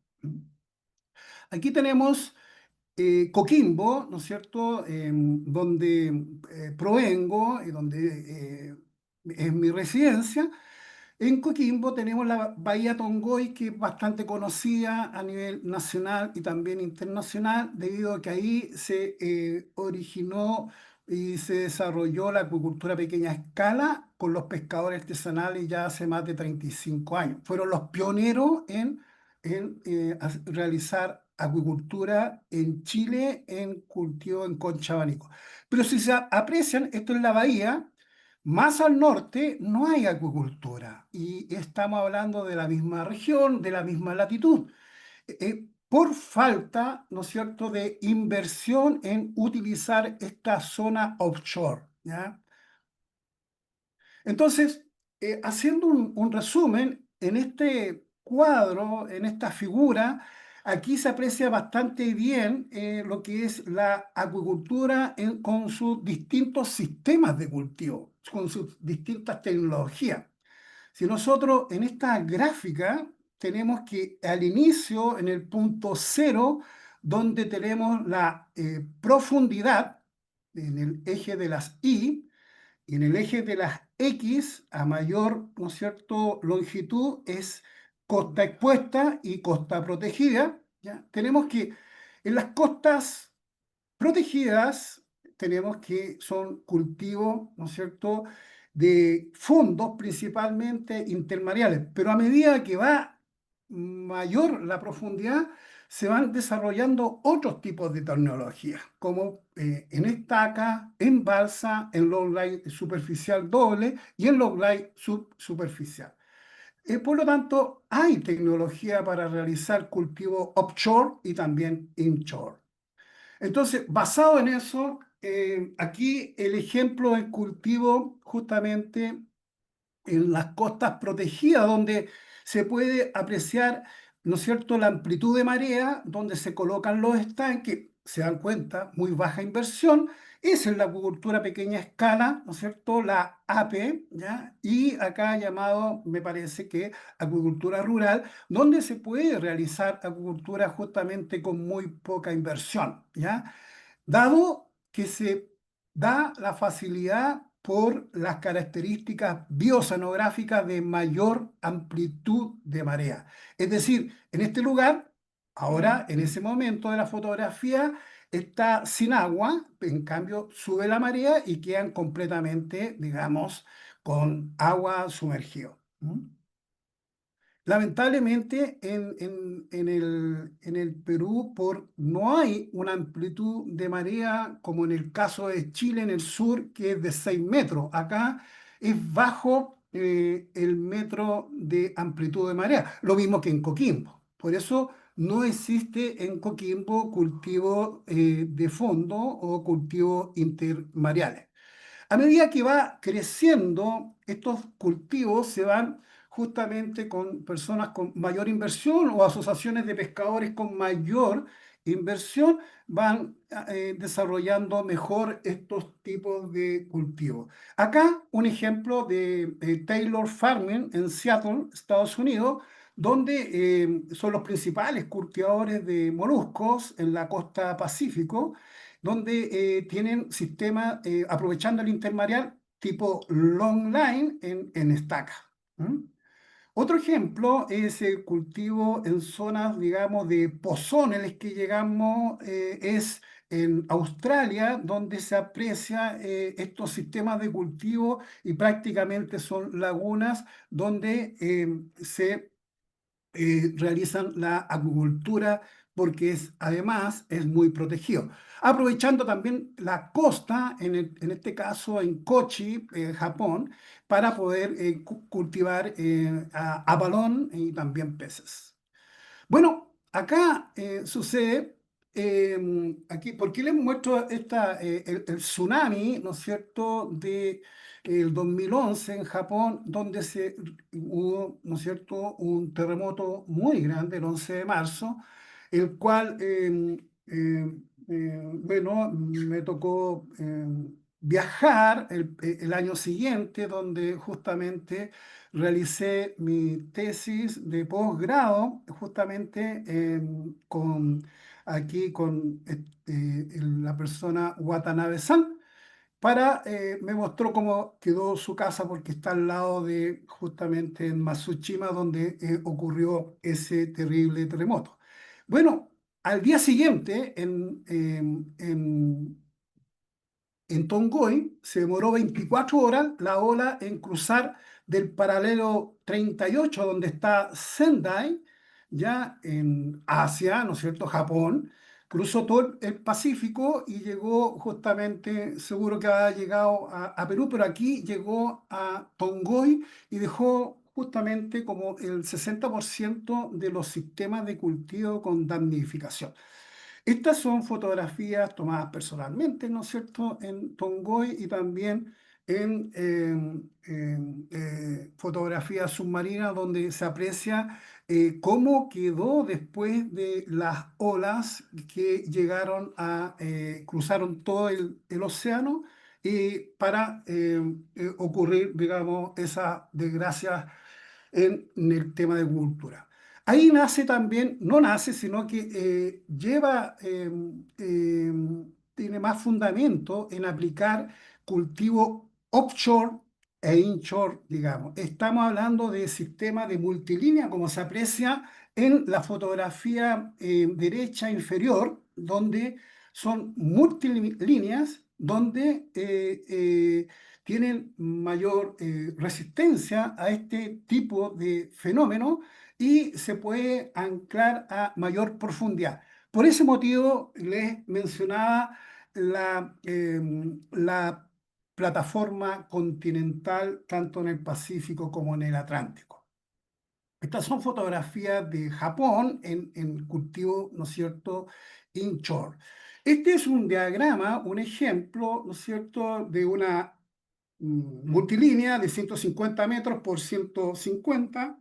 Aquí tenemos Coquimbo, ¿no es cierto?, donde provengo y donde es mi residencia, En Coquimbo tenemos la Bahía Tongoy, que es bastante conocida a nivel nacional y también internacional, debido a que ahí se originó y se desarrolló la acuicultura a pequeña escala con los pescadores artesanales ya hace más de 35 años. Fueron los pioneros en realizar acuicultura en Chile en cultivo en concha de abanico. Pero si se aprecian, esto es la bahía. Más al norte no hay acuicultura y estamos hablando de la misma región, de la misma latitud, por falta, ¿no es cierto?, de inversión en utilizar esta zona offshore, ¿ya? Entonces, haciendo un resumen, en este cuadro, en esta figura, aquí se aprecia bastante bien lo que es la acuicultura con sus distintos sistemas de cultivo, con sus distintas tecnologías. Si nosotros en esta gráfica tenemos que al inicio, en el punto cero, donde tenemos la profundidad en el eje de las Y, y en el eje de las X, a mayor, ¿no es cierto?, longitud, es costa expuesta y costa protegida, ¿ya? Tenemos que en las costas protegidas tenemos que son cultivos, ¿no es cierto?, de fondos principalmente intermareales, pero a medida que va mayor la profundidad, se van desarrollando otros tipos de tecnologías, como en estaca, en balsa, en lowline superficial doble y en lowline subsuperficial. Por lo tanto, hay tecnología para realizar cultivo offshore y también inshore. Entonces, basado en eso, aquí el ejemplo del cultivo justamente en las costas protegidas, donde se puede apreciar, ¿no es cierto?, la amplitud de marea, donde se colocan los estanques, se dan cuenta, muy baja inversión. Esa es la acuicultura a pequeña escala, ¿no es cierto?, la AP, ¿ya? Y acá llamado, me parece que acuicultura rural, donde se puede realizar acuicultura justamente con muy poca inversión, ¿ya? Dado que se da la facilidad por las características biocenográficas de mayor amplitud de marea. Es decir, en este lugar, ahora, en ese momento de la fotografía, está sin agua, en cambio sube la marea y quedan completamente, digamos, con agua sumergido. Lamentablemente en el Perú no hay una amplitud de marea como en el caso de Chile en el sur, que es de 6 metros. Acá es bajo el metro de amplitud de marea, lo mismo que en Coquimbo. Por eso no existe en Coquimbo cultivo de fondo o cultivos intermareales. A medida que va creciendo, estos cultivos se van justamente con personas con mayor inversión o asociaciones de pescadores con mayor inversión, van desarrollando mejor estos tipos de cultivos. Acá un ejemplo de Taylor Farming en Seattle, Estados Unidos, donde son los principales cultivadores de moluscos en la costa Pacífico, donde tienen sistemas aprovechando el intermareal tipo long line en estaca. ¿Mm? Otro ejemplo es el cultivo en zonas, digamos, de pozones que llegamos, es en Australia, donde se aprecia estos sistemas de cultivo y prácticamente son lagunas donde se realizan la acuicultura porque además es muy protegido. Aprovechando también la costa, en este caso en Kochi, Japón, para poder cultivar a balón y también peces. Bueno, acá sucede, aquí, ¿por qué les muestro el tsunami, ¿no es cierto?, de el 2011 en Japón, donde hubo, ¿no es cierto?, un terremoto muy grande el 11 de marzo, el cual, bueno, me tocó viajar el año siguiente, donde justamente realicé mi tesis de posgrado justamente aquí con la persona Watanabe-san. me mostró cómo quedó su casa porque está al lado de justamente en Matsushima donde ocurrió ese terrible terremoto. Bueno, al día siguiente en Tongoy se demoró 24 horas la ola en cruzar del paralelo 38, donde está Sendai, ya en Asia, ¿no es cierto?, Japón. Cruzó todo el Pacífico y llegó justamente, seguro que ha llegado a Perú, pero aquí llegó a Tongoy y dejó justamente como el 60% de los sistemas de cultivo con damnificación. Estas son fotografías tomadas personalmente, ¿no es cierto?, en Tongoy y también en fotografías submarinas donde se aprecia cómo quedó después de las olas que llegaron cruzaron todo el océano y para ocurrir, digamos, esas desgracias en el tema de cultura. Ahí nace también, no nace, sino que eh, tiene más fundamento en aplicar cultivo offshore e inshore, digamos. Estamos hablando de sistemas de multilínea, como se aprecia en la fotografía derecha inferior, donde son multilíneas, donde tienen mayor resistencia a este tipo de fenómeno y se puede anclar a mayor profundidad. Por ese motivo les mencionaba la plataforma continental tanto en el Pacífico como en el Atlántico. Estas son fotografías de Japón en cultivo, ¿no es cierto?, inshore. Este es un diagrama, un ejemplo, ¿no es cierto?, de una multilínea de 150 metros por 150,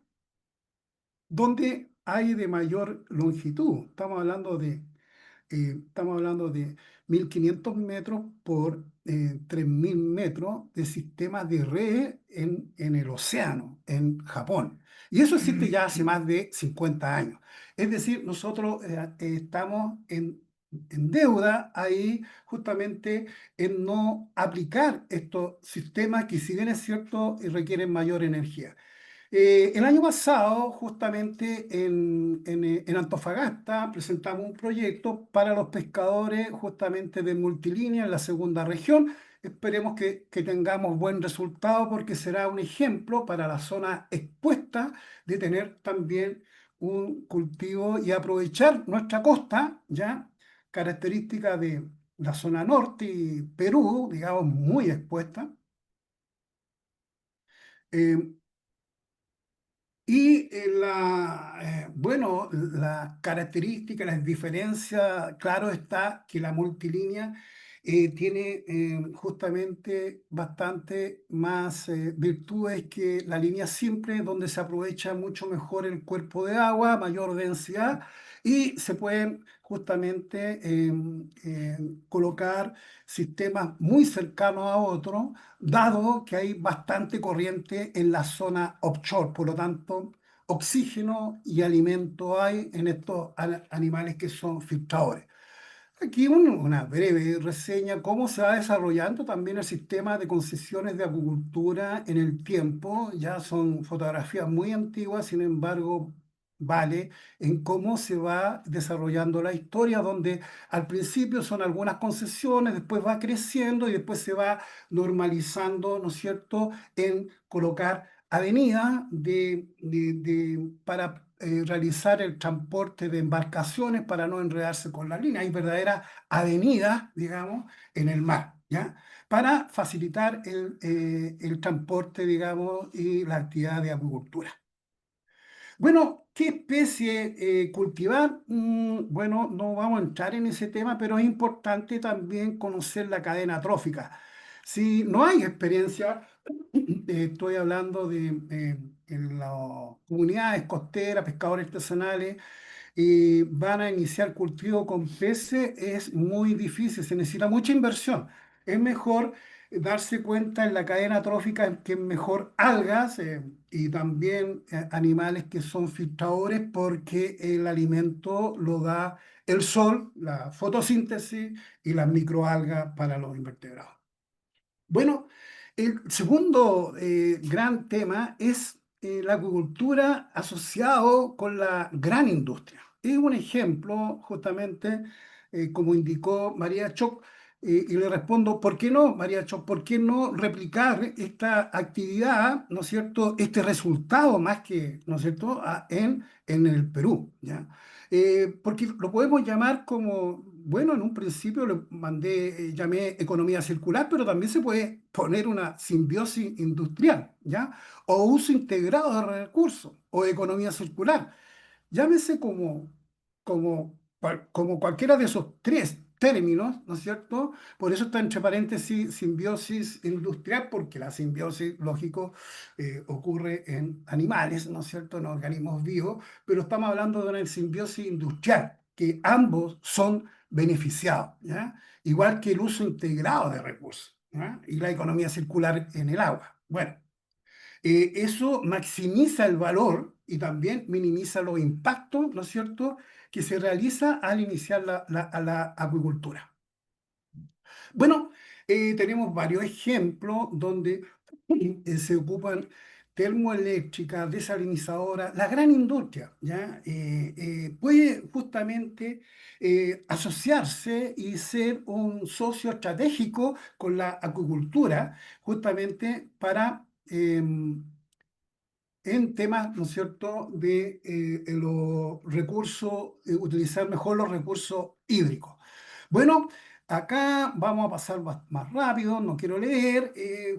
donde hay de mayor longitud. Estamos hablando de 1500 metros por 3000 metros de sistemas de red en el océano, en Japón. Y eso existe ya hace más de 50 años. Es decir, nosotros estamos en deuda ahí justamente en no aplicar estos sistemas que, si bien es cierto, requieren mayor energía. El año pasado, justamente en Antofagasta, presentamos un proyecto para los pescadores justamente de multilínea en la segunda región. Esperemos que tengamos buen resultado porque será un ejemplo para la zona expuesta de tener también un cultivo y aprovechar nuestra costa, ya característica de la zona norte y Perú, digamos, muy expuesta. Eh, bueno, la característica, las diferencias, claro está que la multilínea tiene justamente bastante más virtudes que la línea simple, donde se aprovecha mucho mejor el cuerpo de agua, mayor densidad, y se pueden justamente colocar sistemas muy cercanos a otros dado que hay bastante corriente en la zona offshore, por lo tanto, oxígeno y alimento hay en estos animales que son filtradores. Aquí una breve reseña cómo se va desarrollando también el sistema de concesiones de acuicultura en el tiempo. Ya son fotografías muy antiguas, sin embargo, vale en cómo se va desarrollando la historia, donde al principio son algunas concesiones, después va creciendo y después se va normalizando, ¿no es cierto?, en colocar avenidas para realizar el transporte de embarcaciones para no enredarse con la línea. Hay verdaderas avenidas, digamos, en el mar, ¿ya? Para facilitar el transporte, digamos, y la actividad de acuicultura. Bueno, ¿qué especie cultivar? Bueno, no vamos a entrar en ese tema, pero es importante también conocer la cadena trófica. Si no hay experiencia, estoy hablando en las comunidades costeras, pescadores artesanales, y van a iniciar cultivo con peces, es muy difícil, se necesita mucha inversión. Es mejor darse cuenta en la cadena trófica que es mejor algas y también animales que son filtradores porque el alimento lo da el sol, la fotosíntesis y las microalgas para los invertebrados. Bueno, el segundo gran tema es la acuicultura asociado con la gran industria. Es un ejemplo, justamente, como indicó María Choc, y le respondo, ¿por qué no, María Choc? ¿Por qué no replicar esta actividad, ¿no es cierto?, este resultado más que, ¿no es cierto?, en el Perú, ¿ya? Porque lo podemos llamar como, bueno, en un principio lo llamé economía circular, pero también se puede poner una simbiosis industrial, ¿ya? O uso integrado de recursos, o economía circular. Llámese como cualquiera de esos tres términos, ¿no es cierto? Por eso está entre paréntesis simbiosis industrial, porque la simbiosis, lógico, ocurre en animales, ¿no es cierto?, en organismos vivos, pero estamos hablando de una simbiosis industrial, que ambos son beneficiados, ¿ya? Igual que el uso integrado de recursos, ¿ya? Y la economía circular en el agua. Bueno, eso maximiza el valor y también minimiza los impactos, ¿no es cierto?, que se realiza al iniciar la acuicultura. Bueno, tenemos varios ejemplos donde se ocupan termoeléctricas, desalinizadoras, la gran industria, ¿ya? Puede justamente asociarse y ser un socio estratégico con la acuicultura, justamente para en temas, ¿no es cierto?, de los recursos, utilizar mejor los recursos hídricos. Bueno, acá vamos a pasar más rápido, no quiero leer,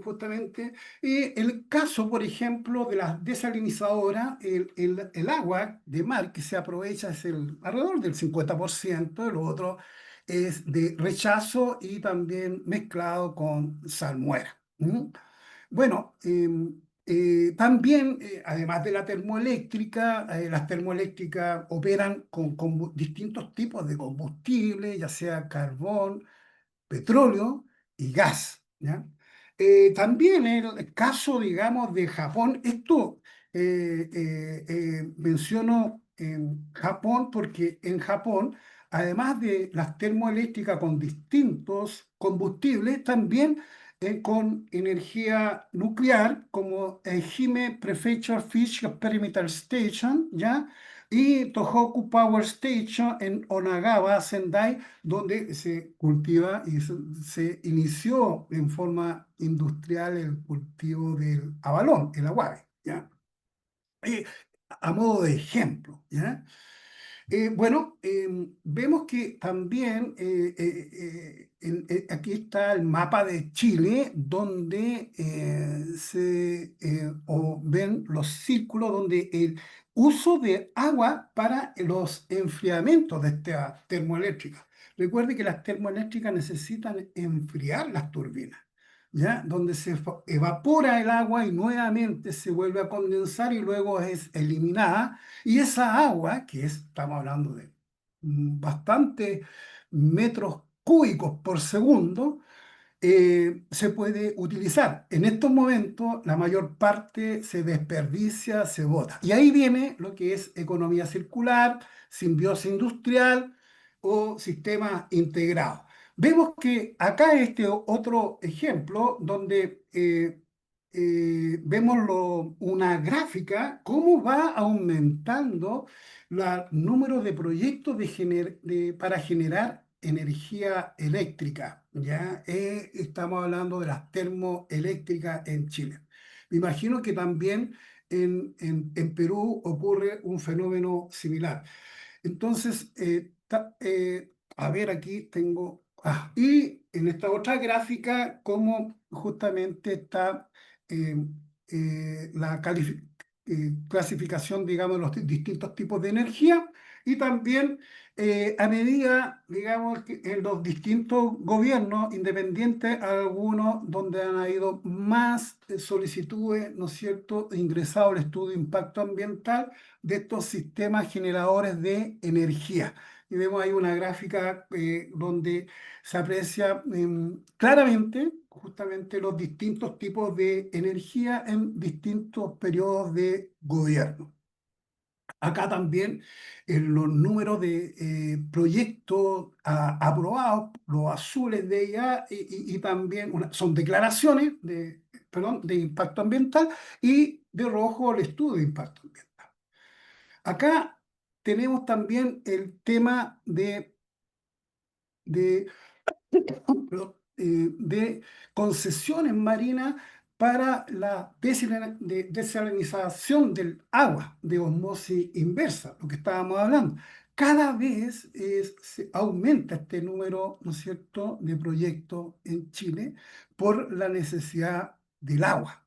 justamente. El caso, por ejemplo, de las desalinizadoras, el agua de mar que se aprovecha es alrededor del 50%, y lo otro es de rechazo y también mezclado con salmuera. ¿Mm? Bueno, también, además de la termoeléctrica, las termoeléctricas operan con distintos tipos de combustible, ya sea carbón, petróleo y gas, ¿ya? También el caso, digamos, de Japón, esto menciono en Japón porque en Japón, además de las termoeléctricas con distintos combustibles, también con energía nuclear, como Ehime Prefecture Fish Experimental Station, ¿ya? Y Tohoku Power Station en Onagawa, Sendai, donde se cultiva y se inició en forma industrial el cultivo del abalón, el agave, ¿ya? Eh, a modo de ejemplo, ¿ya? Bueno, vemos que también aquí está el mapa de Chile, donde o ven los círculos donde el uso de agua para los enfriamientos de esta termoeléctrica. Recuerde que las termoeléctricas necesitan enfriar las turbinas, ¿ya? Donde se evapora el agua y nuevamente se vuelve a condensar y luego es eliminada. Y esa agua, estamos hablando de bastantes metros cúbicos por segundo, se puede utilizar. En estos momentos, la mayor parte se desperdicia, se bota. Y ahí viene lo que es economía circular, simbiosis industrial o sistema integrado. Vemos que acá este otro ejemplo donde vemos una gráfica, cómo va aumentando el número de proyectos para generar energía eléctrica, ¿ya? Estamos hablando de las termoeléctricas en Chile. Me imagino que también en Perú ocurre un fenómeno similar. Entonces, a ver, aquí tengo. Y en esta otra gráfica, cómo justamente está eh, la clasificación, digamos, de los distintos tipos de energía y también a medida, digamos, que en los distintos gobiernos independientes, algunos donde han habido más solicitudes, ¿no es cierto?, ingresado al estudio de impacto ambiental de estos sistemas generadores de energía. Y vemos ahí una gráfica donde se aprecia claramente justamente los distintos tipos de energía en distintos periodos de gobierno. Acá también los números de proyectos aprobados, los azules de ella, y también son declaraciones de, perdón, de impacto ambiental, y de rojo el estudio de impacto ambiental. Acá tenemos también el tema de perdón, de concesiones marinas para la desalinización del agua de osmosis inversa, lo que estábamos hablando. Cada vez se aumenta este número, ¿no es cierto?, de proyectos en Chile por la necesidad del agua.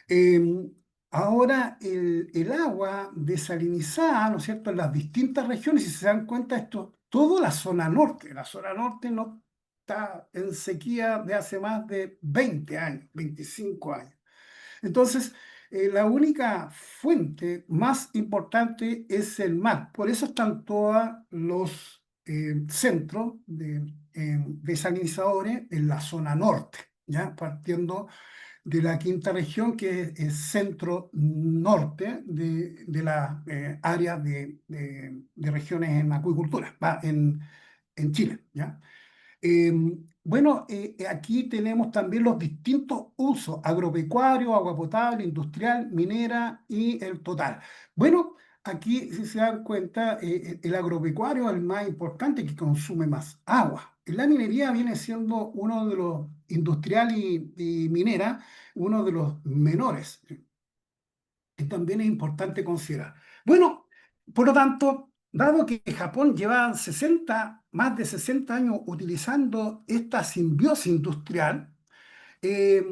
Eh, Ahora, el agua desalinizada, ¿no es cierto?, en las distintas regiones, si se dan cuenta, esto, toda la zona norte no está en sequía de hace más de 20 años, 25 años. Entonces, la única fuente más importante es el mar. Por eso están todos los centros de desalinizadores en la zona norte, ¿ya? Partiendo de la quinta región, que es centro norte de la área de regiones en acuicultura, en Chile, ¿ya? Eh, bueno, aquí tenemos también los distintos usos: agropecuario, agua potable, industrial, minera y el total. Bueno, aquí, si se dan cuenta, el agropecuario es el más importante, que consume más agua. La minería viene siendo uno de los industrial y minera, uno de los menores, que también es importante considerar. Bueno, por lo tanto, dado que Japón lleva más de 60 años utilizando esta simbiosis industrial, eh,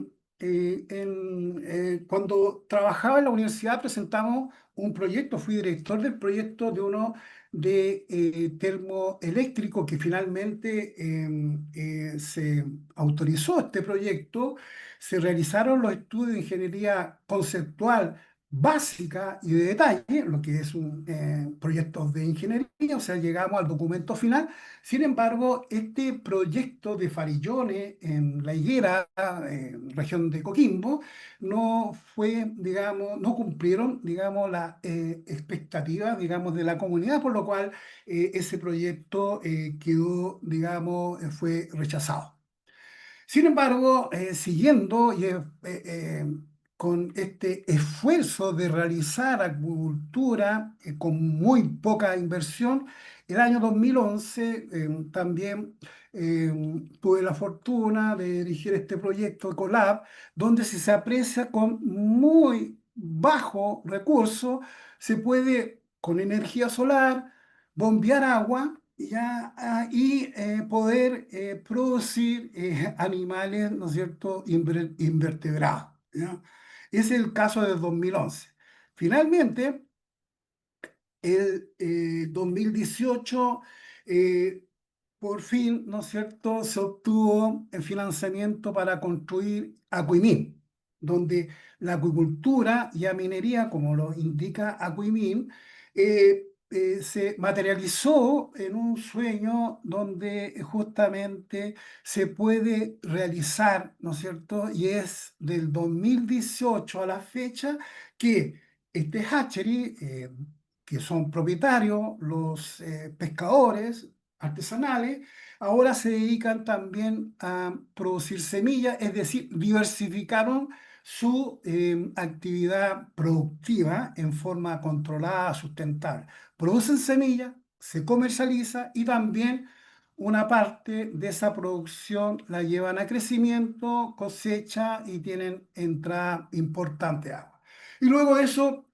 cuando trabajaba en la universidad presentamos un proyecto, fui director del proyecto de uno de termoeléctrico, que finalmente se autorizó este proyecto. Se realizaron los estudios de ingeniería conceptual básica y de detalle, lo que es un proyecto de ingeniería, o sea, llegamos al documento final. Sin embargo, este proyecto de Farillones en La Higuera, región de Coquimbo, no fue, digamos, no cumplieron, digamos, las expectativas, digamos, de la comunidad, por lo cual ese proyecto quedó, digamos, fue rechazado. Sin embargo, siguiendo con este esfuerzo de realizar acuicultura con muy poca inversión, el año 2011 también eh, tuve la fortuna de dirigir este proyecto Ecolab, donde si se aprecia con muy bajo recurso, se puede, con energía solar, bombear agua, ya, y poder producir animales, ¿no es cierto?, invertebrados, ¿ya? Ese es el caso del 2011. Finalmente, el 2018, eh, por fin, ¿no es cierto?, se obtuvo el financiamiento para construir Acuimín, donde la acuicultura y la minería, como lo indica Acuimín, se materializó en un sueño donde justamente se puede realizar, ¿no es cierto? Y es del 2018 a la fecha que este hatchery, que son propietarios los pescadores artesanales, ahora se dedican también a producir semillas, es decir, diversificaron su actividad productiva en forma controlada, sustentable. Producen semillas, se comercializa, y también una parte de esa producción la llevan a crecimiento, cosecha, y tienen entrada importante de agua. Y luego de eso,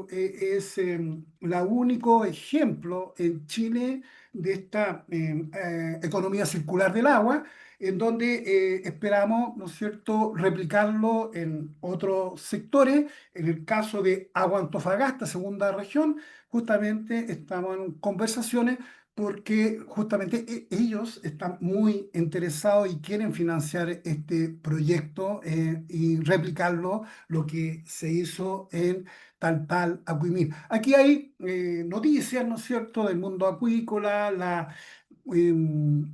es el único ejemplo en Chile de esta economía circular del agua, en donde esperamos, ¿no es cierto?, replicarlo en otros sectores. En el caso de Agua Antofagasta, segunda región, justamente estamos en conversaciones, porque justamente ellos están muy interesados y quieren financiar este proyecto y replicarlo, lo que se hizo en Taltal Acuimil. Aquí hay noticias, ¿no es cierto?, del mundo acuícola, la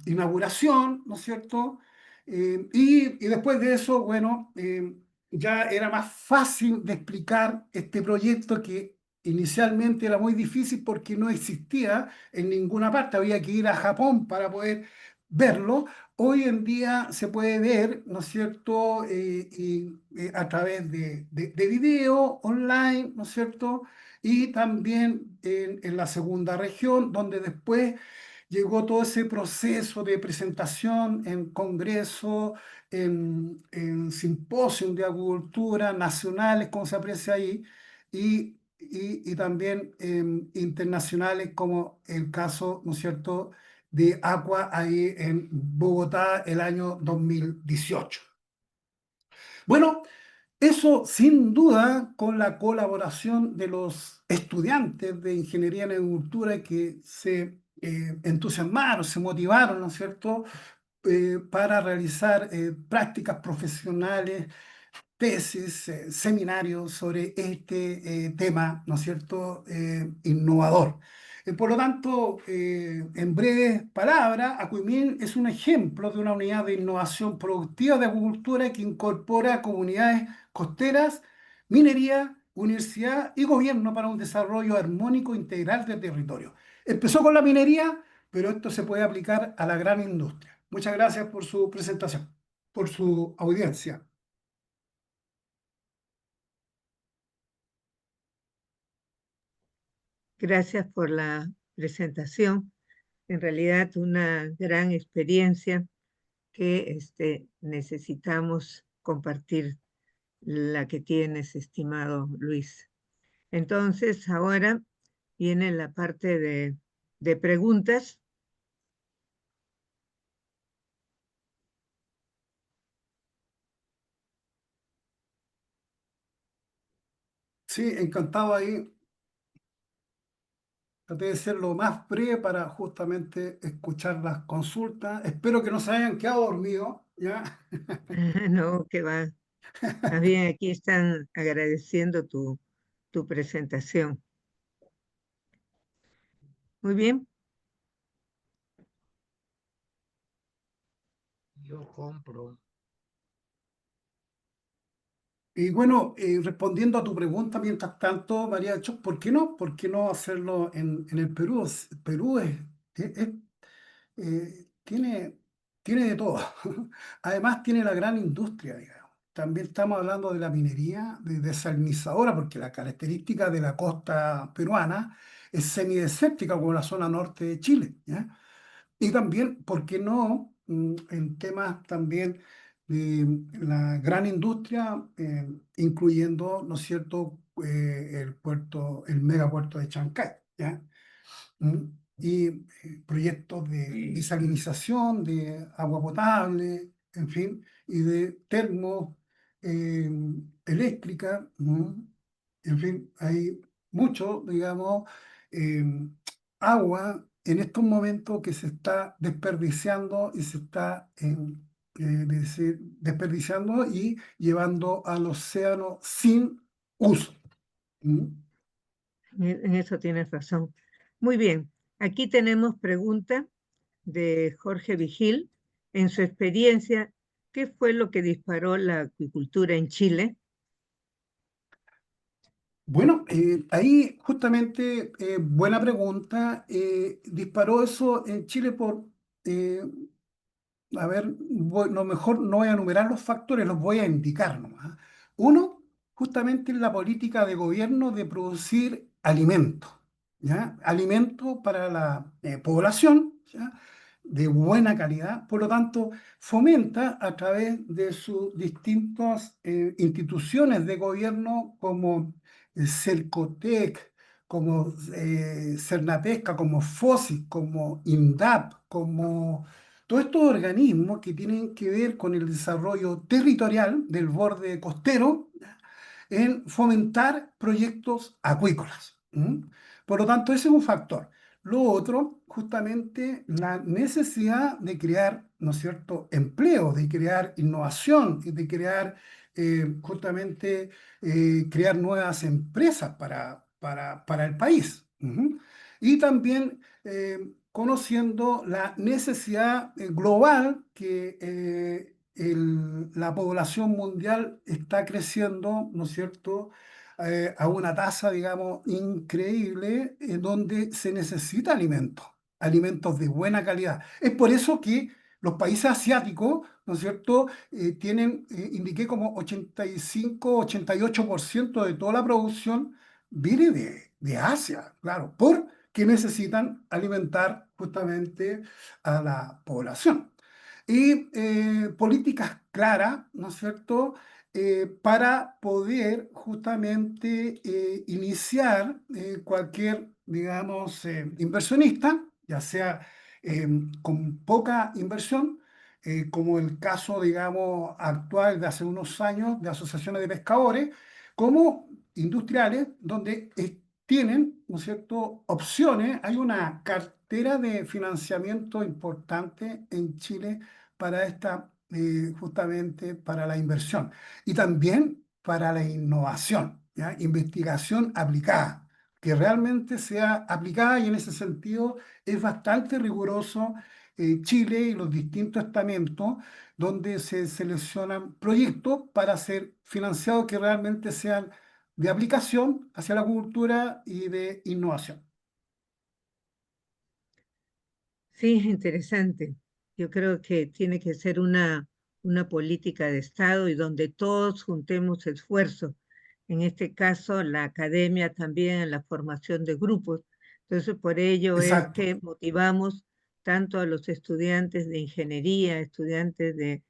inauguración, ¿no es cierto? Y después de eso, bueno, ya era más fácil de explicar este proyecto, que inicialmente era muy difícil porque no existía en ninguna parte, había que ir a Japón para poder verlo. Hoy en día se puede ver, ¿no es cierto?, a través de video online, ¿no es cierto? Y también en la segunda región, donde después llegó todo ese proceso de presentación en congreso, en simposios de agricultura nacionales, como se aprecia ahí, y también internacionales, como el caso, ¿no es cierto?, de Aqua ahí en Bogotá el año 2018. Bueno, eso sin duda con la colaboración de los estudiantes de Ingeniería en Agricultura que se entusiasmaron, se motivaron, ¿no es cierto?, para realizar prácticas profesionales, tesis, seminarios sobre este tema, ¿no es cierto?, innovador. Por lo tanto, en breves palabras, Acuimil es un ejemplo de una unidad de innovación productiva de acuicultura que incorpora comunidades costeras, minería, universidad y gobierno para un desarrollo armónico integral del territorio. Empezó con la minería, pero esto se puede aplicar a la gran industria. Muchas gracias por su presentación, por su audiencia. Gracias por la presentación. En realidad, una gran experiencia que necesitamos compartir, la que tienes, estimado Luis. Entonces, ahora viene la parte de preguntas. Sí, encantado ahí. Traté de ser lo más breve para justamente escuchar las consultas. Espero que no se hayan quedado dormidos, ¿ya? No, que va. Más bien, aquí están agradeciendo tu presentación. Muy bien. Yo compro. Y bueno, respondiendo a tu pregunta, mientras tanto, María Choc, ¿por qué no? ¿Por qué no hacerlo en el Perú? Perú tiene, tiene de todo. Además, tiene la gran industria, digamos. También estamos hablando de la minería de desalinizadora, porque la característica de la costa peruana es semidesértica, como la zona norte de Chile, ¿ya? Y también, ¿por qué no? En temas también de la gran industria, incluyendo, ¿no es cierto?, el puerto, el megapuerto de Chancay, ¿ya? ¿Mm? Y proyectos de desalinización, de agua potable, en fin, y de termo eh, eléctrica, en fin, hay mucho, digamos, eh, agua en estos momentos que se está desperdiciando y se está desperdiciando y llevando al océano sin uso. ¿Mm? En eso tienes razón. Muy bien. Aquí tenemos pregunta de Jorge Vigil. En su experiencia, ¿qué fue lo que disparó la acuicultura en Chile? Bueno, ahí justamente, buena pregunta. Disparó eso en Chile por, eh, a ver, lo mejor no voy a enumerar los factores, los voy a indicar nomás. Uno, justamente es la política de gobierno de producir alimentos, ¿ya? Alimentos para la población, ¿ya? De buena calidad. Por lo tanto, fomenta a través de sus distintas instituciones de gobierno como Cercotec, como Cernapesca, como FOSIS, como INDAP, como todos estos organismos que tienen que ver con el desarrollo territorial del borde costero, ¿ya?, en fomentar proyectos acuícolas. Por lo tanto, ese es un factor. Lo otro, justamente, la necesidad de crear, ¿no es cierto?, empleo, de crear innovación, y de crear, justamente, crear nuevas empresas para el país. Y también conociendo la necesidad global que la población mundial está creciendo, ¿no es cierto?, a una tasa, digamos, increíble, donde se necesita alimentos, alimentos de buena calidad. Es por eso que los países asiáticos, ¿no es cierto?, tienen, indiqué como 85-88% de toda la producción viene de Asia, claro, porque necesitan alimentar justamente a la población. Y políticas claras, ¿no es cierto?, para poder justamente iniciar cualquier, digamos, inversionista, ya sea eh, con poca inversión, como el caso, digamos, actual de hace unos años de asociaciones de pescadores, como industriales, donde tienen, ¿no es cierto?, opciones. Hay una cartera de financiamiento importante en Chile para esta, justamente para la inversión y también para la innovación, ¿ya? Investigación aplicada, que realmente sea aplicada, y en ese sentido es bastante riguroso Chile y los distintos estamentos donde se seleccionan proyectos para ser financiados que realmente sean de aplicación hacia la cultura y de innovación. Sí, es interesante. Yo creo que tiene que ser una política de Estado y donde todos juntemos esfuerzos. En este caso, la academia también en la formación de grupos. Entonces, por ello es Exacto. que motivamos tanto a los estudiantes de ingeniería, estudiantes de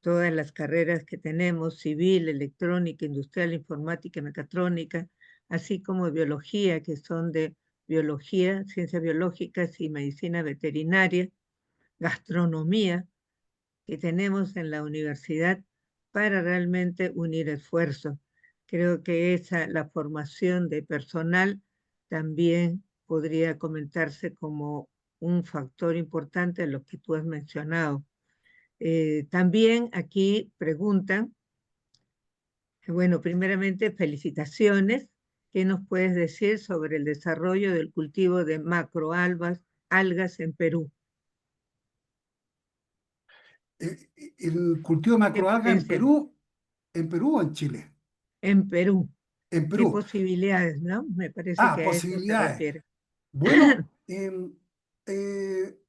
todas las carreras que tenemos, civil, electrónica, industrial, informática, mecatrónica, así como biología, que son de biología, ciencias biológicas y medicina veterinaria, gastronomía, que tenemos en la universidad para realmente unir esfuerzos. Creo que la formación de personal también podría comentarse como un factor importante en lo que tú has mencionado. También aquí preguntan, bueno, primeramente felicitaciones. ¿Qué nos puedes decir sobre el desarrollo del cultivo de algas en Perú? El cultivo de ¿Qué macroalgas potencial? En Perú o en Chile. En Perú. En ¿Qué Perú. posibilidades, no? Me parece que a eso se Posibilidades. refiere. Bueno,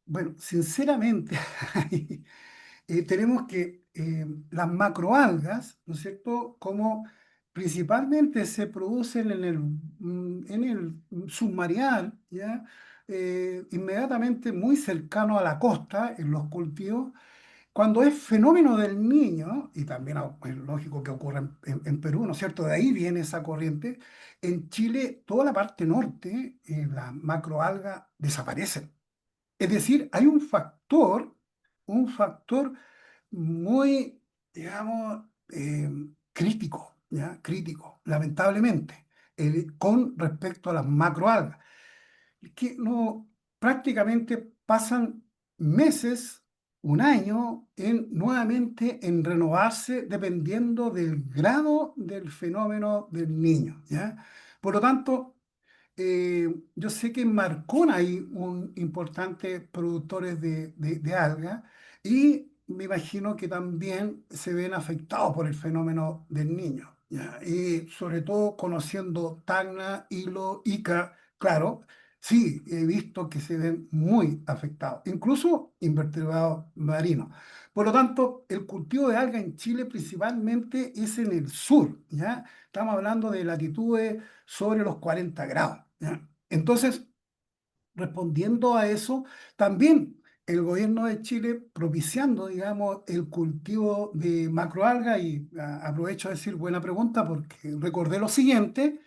bueno, sinceramente, tenemos que las macroalgas, ¿no es cierto?, como principalmente se producen en el submarial, ¿ya? Inmediatamente muy cercano a la costa, en los cultivos. Cuando es fenómeno del niño, y también es lógico que ocurra en Perú, ¿no es cierto? De ahí viene esa corriente. En Chile, toda la parte norte, las macroalgas desaparecen. Es decir, hay un factor muy, digamos, crítico, ¿ya? Crítico, lamentablemente, con respecto a las macroalgas que no prácticamente pasan meses, un año, nuevamente en renovarse dependiendo del grado del fenómeno del niño, ¿ya? Por lo tanto, yo sé que en Marcón hay un importante productores de alga, y me imagino que también se ven afectados por el fenómeno del niño, ¿ya? Y sobre todo conociendo Tacna, Hilo, Ica, claro, sí, he visto que se ven muy afectados, incluso invertebrados marinos. Por lo tanto, el cultivo de alga en Chile principalmente es en el sur, ¿ya? Estamos hablando de latitudes sobre los 40 grados, ¿ya? Entonces, respondiendo a eso, también el gobierno de Chile propiciando, digamos, el cultivo de macroalgas, y aprovecho de decir buena pregunta porque recordé lo siguiente,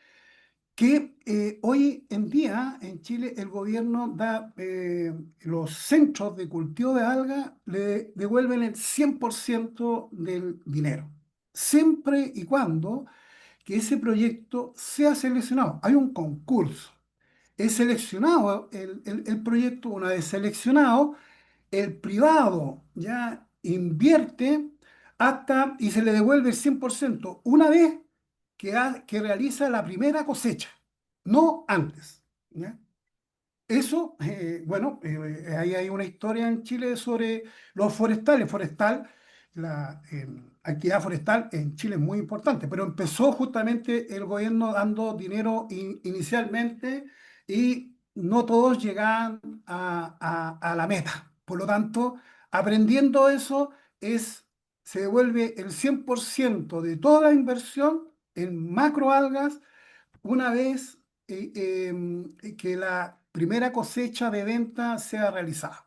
que hoy en día en Chile el gobierno da, los centros de cultivo de algas le devuelven el 100% del dinero, siempre y cuando que ese proyecto sea seleccionado. Hay un concurso. Es seleccionado el proyecto. Una vez seleccionado, el privado ya invierte hasta y se le devuelve el 100% una vez que realiza la primera cosecha, no antes, ¿ya? Eso, bueno, ahí hay una historia en Chile sobre los forestales. Forestal la actividad forestal en Chile es muy importante, pero empezó justamente el gobierno dando dinero inicialmente y no todos llegan a la meta. Por lo tanto, aprendiendo eso, se devuelve el 100% de toda la inversión en macroalgas una vez que la primera cosecha de venta sea realizada.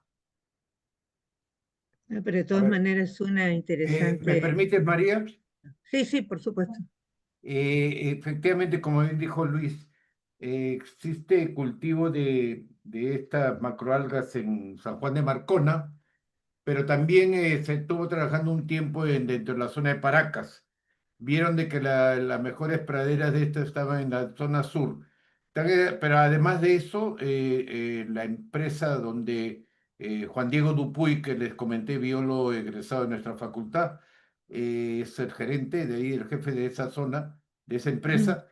Pero de A todas ver, maneras es una ¿me interesante. permites, María? Sí, sí, por supuesto. Efectivamente, como bien dijo Luis, existe cultivo de estas macroalgas en San Juan de Marcona, pero también se estuvo trabajando un tiempo dentro de la zona de Paracas. Vieron de que las mejores praderas de esto estaban en la zona sur. Pero además de eso, la empresa donde Juan Diego Dupuy, que les comenté, biólogo egresado de nuestra facultad, es el gerente de ahí, el jefe de esa zona, de esa Mm, empresa,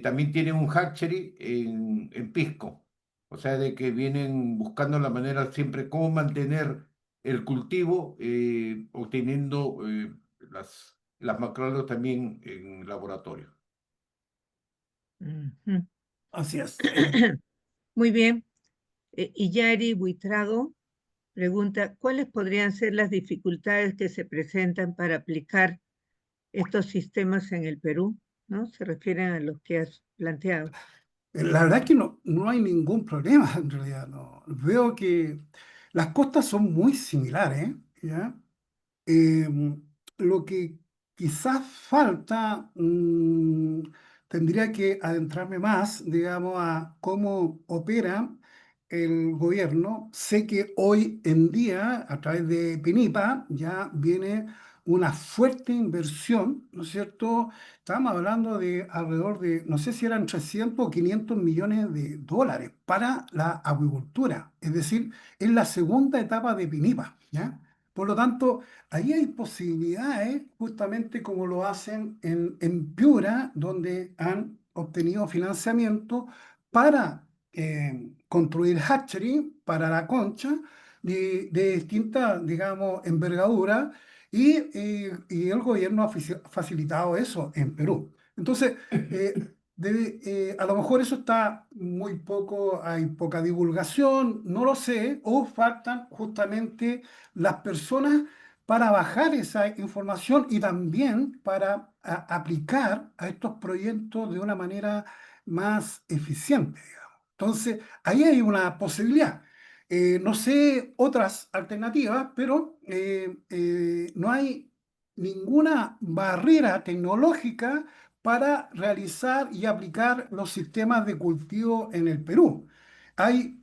también tiene un hatchery en Pisco. O sea, de que vienen buscando la manera siempre cómo mantener el cultivo, obteniendo las macroalgas también en laboratorio. ujú. Así es. Muy bien. Y Yari Buitrago pregunta, ¿cuáles podrían ser las dificultades que se presentan para aplicar estos sistemas en el Perú? ¿No? Se refieren a los que has planteado. La verdad es que no hay ningún problema en realidad. No. Veo que las costas son muy similares, ¿ya? Eh, lo que quizás falta, tendría que adentrarme más, digamos, a cómo opera el gobierno. Sé que hoy en día, a través de PINIPA, ya viene una fuerte inversión, ¿no es cierto? Estamos hablando de alrededor de, no sé si eran 300 o 500 millones de dólares para la acuicultura. Es decir, es la segunda etapa de PINIPA, ¿ya? Por lo tanto, ahí hay posibilidades, justamente como lo hacen en Piura, donde han obtenido financiamiento para construir hatchery para la concha de distintas, digamos, envergaduras y el gobierno ha facilitado eso en Perú. Entonces, a lo mejor eso está muy poco, hay poca divulgación, no lo sé, o faltan justamente las personas para bajar esa información y también para aplicar a estos proyectos de una manera más eficiente, digamos. Entonces, ahí hay una posibilidad. No sé otras alternativas, pero no hay ninguna barrera tecnológica para realizar y aplicar los sistemas de cultivo en el Perú. Hay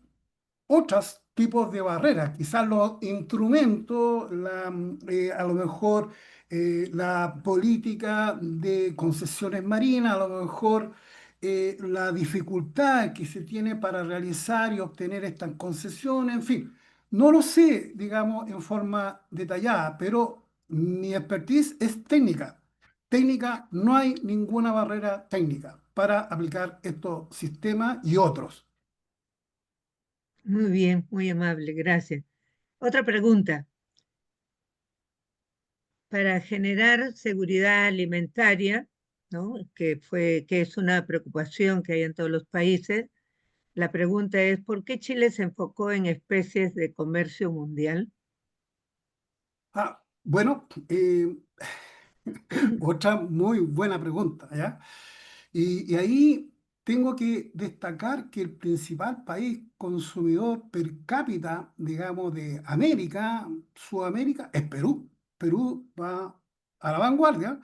otros tipos de barreras, quizás los instrumentos, a lo mejor la política de concesiones marinas, a lo mejor la dificultad que se tiene para realizar y obtener estas concesiones, en fin, no lo sé, digamos, en forma detallada, pero mi expertise es técnica. Técnica, no hay ninguna barrera técnica para aplicar estos sistemas y otros. Muy bien, muy amable, gracias. Otra pregunta. Para generar seguridad alimentaria, ¿no? Que es una preocupación que hay en todos los países, la pregunta es, ¿por qué Chile se enfocó en especies de comercio mundial? Bueno, otra muy buena pregunta, ¿ya? Y ahí tengo que destacar que el principal país consumidor per cápita, digamos, de América, Sudamérica, es Perú. Perú va a la vanguardia.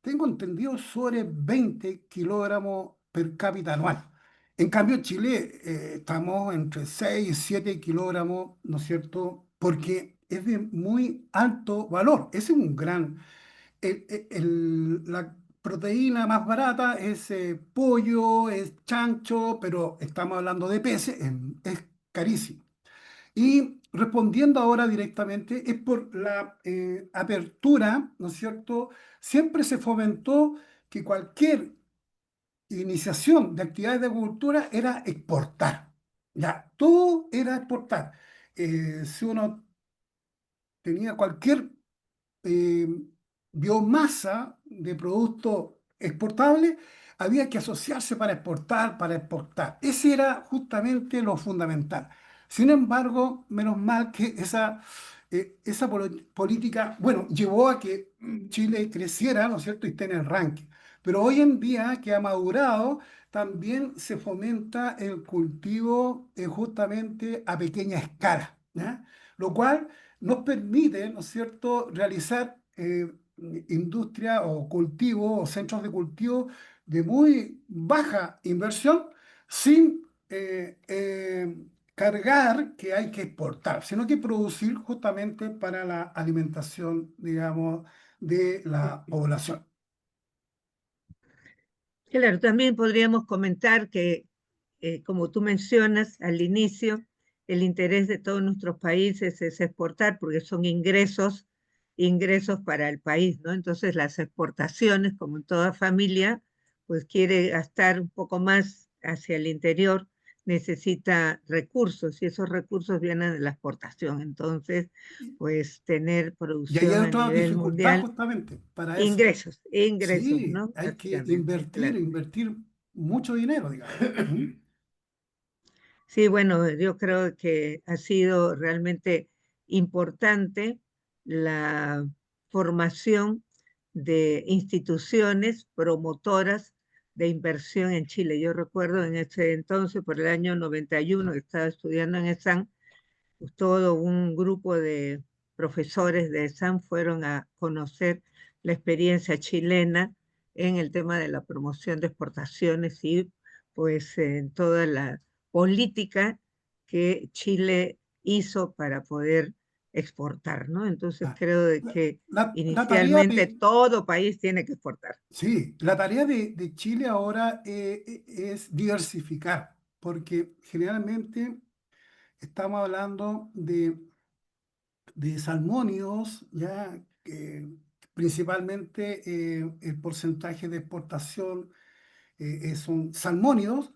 Tengo entendido sobre 20 kilogramos per cápita anual. En cambio, Chile estamos entre 6 y 7 kilogramos, ¿no es cierto? Porque es de muy alto valor. Ese es un gran la proteína más barata es pollo, es chancho, pero estamos hablando de peces, es carísimo. Y respondiendo ahora directamente, es por la apertura, ¿no es cierto? Siempre se fomentó que cualquier iniciación de actividades de agricultura era exportar. Ya, todo era exportar. Si uno tenía cualquier biomasa de productos exportables, había que asociarse para exportar, para exportar. Ese era justamente lo fundamental. Sin embargo, menos mal que esa política, bueno, llevó a que Chile creciera, ¿no es cierto?, y esté en el ranking. Pero hoy en día, que ha madurado, también se fomenta el cultivo justamente a pequeña escala, ¿ya? Lo cual nos permite, ¿no es cierto?, realizar industria o cultivo o centros de cultivo de muy baja inversión sin cargar que hay que exportar, sino que producir justamente para la alimentación, digamos, de la población. Claro, también podríamos comentar que, como tú mencionas al inicio, el interés de todos nuestros países es exportar porque son ingresos, ingresos para el país, ¿no? Entonces las exportaciones, como en toda familia, pues quiere gastar un poco más hacia el interior, necesita recursos y esos recursos vienen de la exportación. Entonces, pues tener Y ahí hay producción a otra nivel dificultad mundial, justamente para eso. ingresos, ingresos, Sí, ¿no? hay que Básicamente, claro. invertir mucho dinero, digamos. ¿Mm? Sí, bueno, yo creo que ha sido realmente importante la formación de instituciones promotoras de inversión en Chile. Yo recuerdo en ese entonces, por el año 91, que estaba estudiando en ESAN, pues todo un grupo de profesores de ESAN fueron a conocer la experiencia chilena en el tema de la promoción de exportaciones y pues en toda la política que Chile hizo para poder exportar, ¿no? Entonces Ah, creo de La, que la tarea inicialmente todo país tiene que exportar. sí, la tarea de Chile ahora es diversificar, porque generalmente estamos hablando de salmónidos, ya que principalmente el porcentaje de exportación son salmónidos,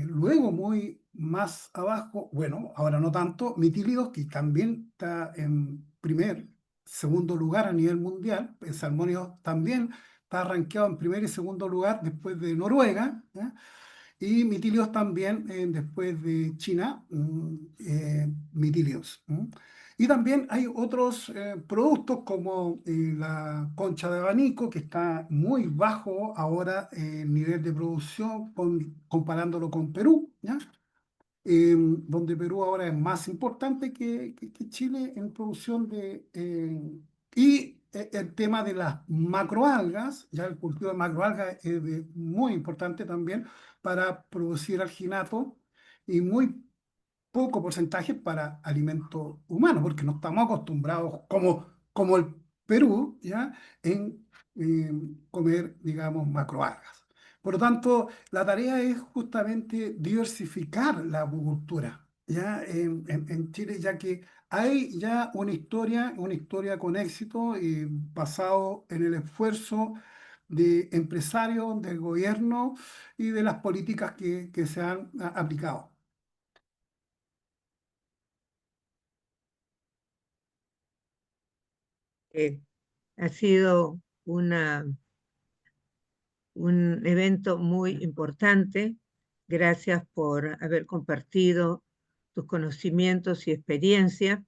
luego muy más abajo, bueno, ahora no tanto, mitílidos, que también está en segundo lugar a nivel mundial, el salmónidos también está rankeado en primer y segundo lugar después de Noruega, ¿ya? Y mitílidos también después de China, mitílidos. Y también hay otros productos como la concha de abanico, que está muy bajo ahora el nivel de producción comparándolo con Perú, ¿ya? Donde Perú ahora es más importante que Chile en producción el tema de las macroalgas, ya el cultivo de macroalgas es muy importante también para producir alginato y muy poco porcentaje para alimento humano, porque no estamos acostumbrados, como el Perú, ¿ya? En comer, digamos, macroalgas. Por lo tanto, la tarea es justamente diversificar la acuicultura, ¿ya? En Chile, ya que hay ya una historia con éxito basado en el esfuerzo de empresarios, del gobierno y de las políticas que se han aplicado. Eh, ha sido un evento muy importante. Gracias por haber compartido tus conocimientos y experiencia.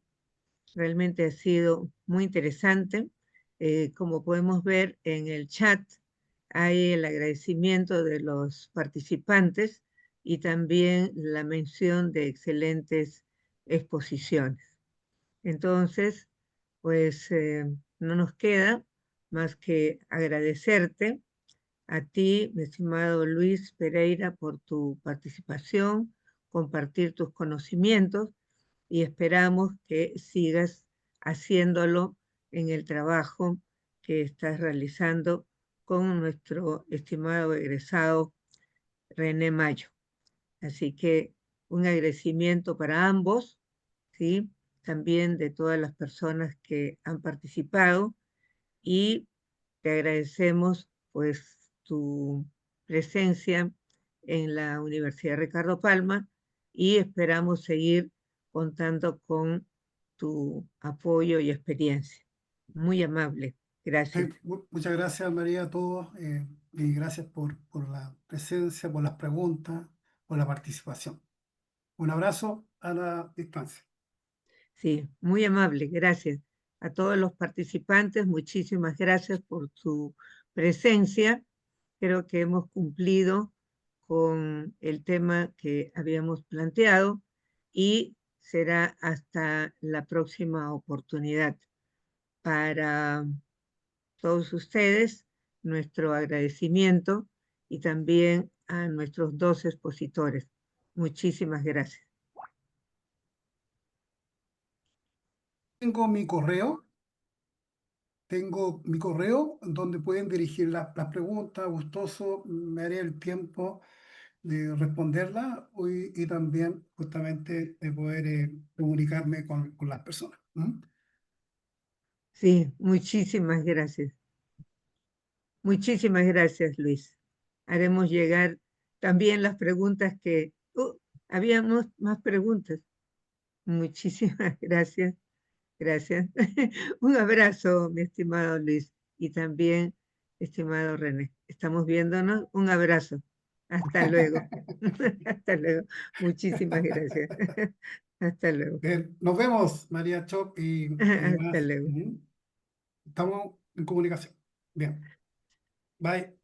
Realmente ha sido muy interesante. Como podemos ver en el chat, hay el agradecimiento de los participantes y también la mención de excelentes exposiciones. Entonces, pues no nos queda más que agradecerte a ti, mi estimado Luis Pereira, por tu participación, compartir tus conocimientos y esperamos que sigas haciéndolo en el trabajo que estás realizando con nuestro estimado egresado René Mayo. Así que un agradecimiento para ambos, ¿sí? También de todas las personas que han participado y te agradecemos pues tu presencia en la Universidad Ricardo Palma y esperamos seguir contando con tu apoyo y experiencia. Muy amable. Gracias. Muchas gracias, María, a todos, y gracias por la presencia, por las preguntas, por la participación. Un abrazo a la distancia. Sí, muy amable. Gracias. A todos los participantes, muchísimas gracias por su presencia. Creo que hemos cumplido con el tema que habíamos planteado y será hasta la próxima oportunidad. Para todos ustedes, nuestro agradecimiento y también a nuestros dos expositores. Muchísimas gracias. Tengo mi correo donde pueden dirigir las preguntas. Gustoso, me haré el tiempo de responderlas y también justamente de poder comunicarme con las personas. ¿Mm? Sí, muchísimas gracias. Muchísimas gracias, Luis. Haremos llegar también las preguntas que... habíamos más preguntas. Muchísimas gracias. Gracias. Un abrazo, mi estimado Luis, y también, estimado René. Estamos viéndonos. Un abrazo. Hasta luego. Hasta luego. Muchísimas gracias. Hasta luego. Nos vemos, María Chop y Hasta demás. luego. Estamos en comunicación. Bien. Bye.